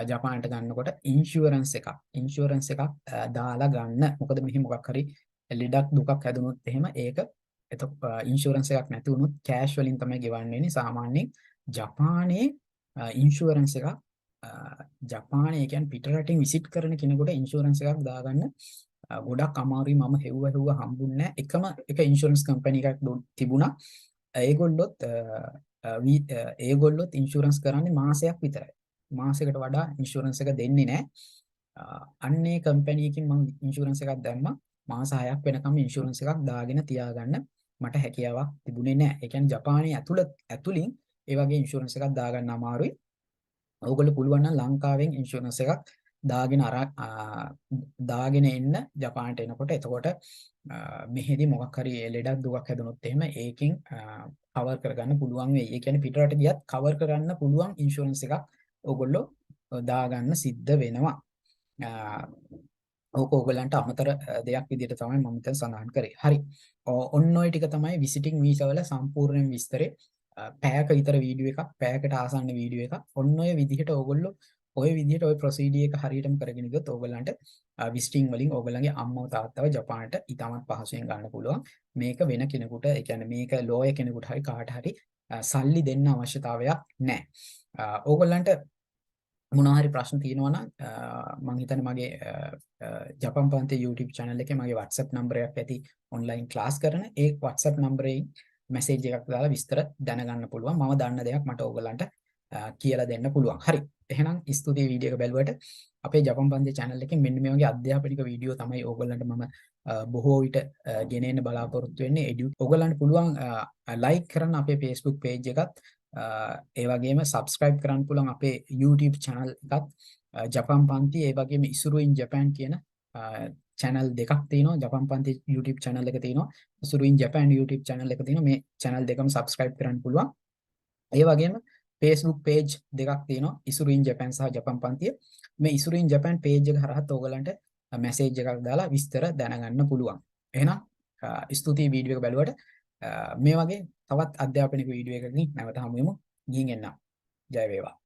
ජපානට ගන්නකොට ඉන්ෂුරන්ස් එකක් දාලා ගන්න. මොකද මෙහි මොකක් හරි ලෙඩක් දුකක් හැදුනොත් එහෙම ඒක ඉන්ෂුරන්ස් එකක් නැති වුණොත් කෑෂ් වලින් තමයි ගෙවන්න වෙන්නේ. සාමාන්‍යයෙන් ජපානයේ ඉන්ෂුරන්ස් එකක් ජපානයේ කියන්නේ පිට රටින් විසිට් කරන කෙනෙකුට ඉන්ෂුරන්ස් එකක් දාගන්න ගොඩක් අමාරුයි. මම හෙව්වා හම්බුන්නේ නැහැ. එකම එක ඉන්ෂුරන්ස් කම්පැනි එකක් තිබුණා. ඒගොල්ලොත් ඉන්ෂුරන්ස් කරන්නේ මාසයක් විතරයි. මාසයකට වඩා ඉන්ෂුරන්ස් එක දෙන්නේ නැහැ. අන්නේ කම්පැනි එකකින් මම ඉන්ෂුරන්ස් එකක් දැම්මා. මාස 6ක් වෙනකම් ඉන්ෂුරන්ස් එකක් දාගෙන තියාගන්න මට හැකියාවක් තිබුණේ නැහැ. ඒ කියන්නේ ජපානයේ ඇතුලින් ඒ වගේ ඉන්ෂුරන්ස් එකක් දාගන්න අමාරුයි. ඕගොල්ලෝ පුළුවන් නම් ලංකාවෙන් ඉන්ෂුරන්ස් එකක් දාගෙන එන්න ජපානට එනකොට. එතකොට මෙහෙදි මොකක් හරි ලෙඩක් දුකක් හැදුනොත් එහෙම ඒකෙන් කවර් කරගන්න පුළුවන් වෙයි. ඒ කියන්නේ පිටරට ගියත් කවර් කරන්න පුළුවන් ඉන්ෂුරන්ස් එකක් ඕගොල්ලෝ දාගන්න සිද්ධ වෙනවා. ඕක ඕගලන්ට අමතර දෙයක් විදිහට තමයි මම මෙතන සඳහන් කරේ. හරි. ඔන්න ඔය ටික තමයි විසිටින් වීසා වල සම්පූර්ණ විස්තරේ. පැයක විතර වීඩියෝ එකක්, පැයකට ආසන්න වීඩියෝ එකක්. ඔන්න ඔය විදිහට ඕගොල්ලෝ ඔය ප්‍රොසීඩියර් එක හරියටම කරගෙන ගියොත් ඕගලන්ට විසිටින් වලින් ඕගලන්ගේ අම්මව තාත්තව ජපානට ඉතාමත් පහසුවෙන් ගන්න පුළුවන්. මේක වෙන කෙනෙකුට, ඒ කියන්නේ මේක ලෝයර් කෙනෙකුට හරි කාට හරි සල්ලි දෙන්න අවශ්‍යතාවයක් නැහැ. ඕගලන්ට මොනවා හරි ප්‍රශ්න තියෙනවා නම් මම හිතන්නේ මගේ ජපන් පන්ති YouTube channel එකේ මගේ WhatsApp නම්බරයක් ඇති ඔන්ලයින් ක්ලාස් කරන. ඒ WhatsApp නම්බරේ මැසේජ් එකක් දාලා විස්තර දැනගන්න පුළුවන්. මම දන්න දෙයක් මට ඕගලන්ට කියලා දෙන්න පුළුවන්. හරි. එහෙනම් ස්තුතියි වීඩියෝ එක බැලුවට. අපේ ජපන් පන්ති channel එකෙන් මෙන්න මේ වගේ අධ්‍යාපනික වීඩියෝ තමයි ඕගලන්ට මම බොහෝ විට ගෙනෙන්න බලාපොරොත්තු වෙන්නේ. ඕගලන්ට පුළුවන් like කරන්න අපේ Facebook page එකත් ඒ වගේම subscribe කරන්න පුළුවන් අපේ YouTube channel එකත් ජපන් පන්ති ඒ වගේම ඉසුරු in Japan කියන channel දෙකක් තියෙනවා. ජපන් පන්ති YouTube channel එක තියෙනවා. ඉසුරු in Japan YouTube channel එක තියෙනවා. මේ channel දෙකම subscribe කරන්න පුළුවන්. ඒ වගේම Facebook page දෙකක් තියෙනවා. ඉසුරු in Japan සහ ජපන් පන්තිය. මේ ඉසුරු in Japan page එක හරහා ඔයගලන්ට message එකක් දාලා විස්තර දැනගන්න පුළුවන්. එහෙනම් ස්තුතියි වීඩියෝ එක බැලුවට. මේ වගේ තවත් අධ්‍යාපනික වීඩියෝ එකකින් නැවත හමු වෙමු. ගිහින් එන්න. ජය වේවා.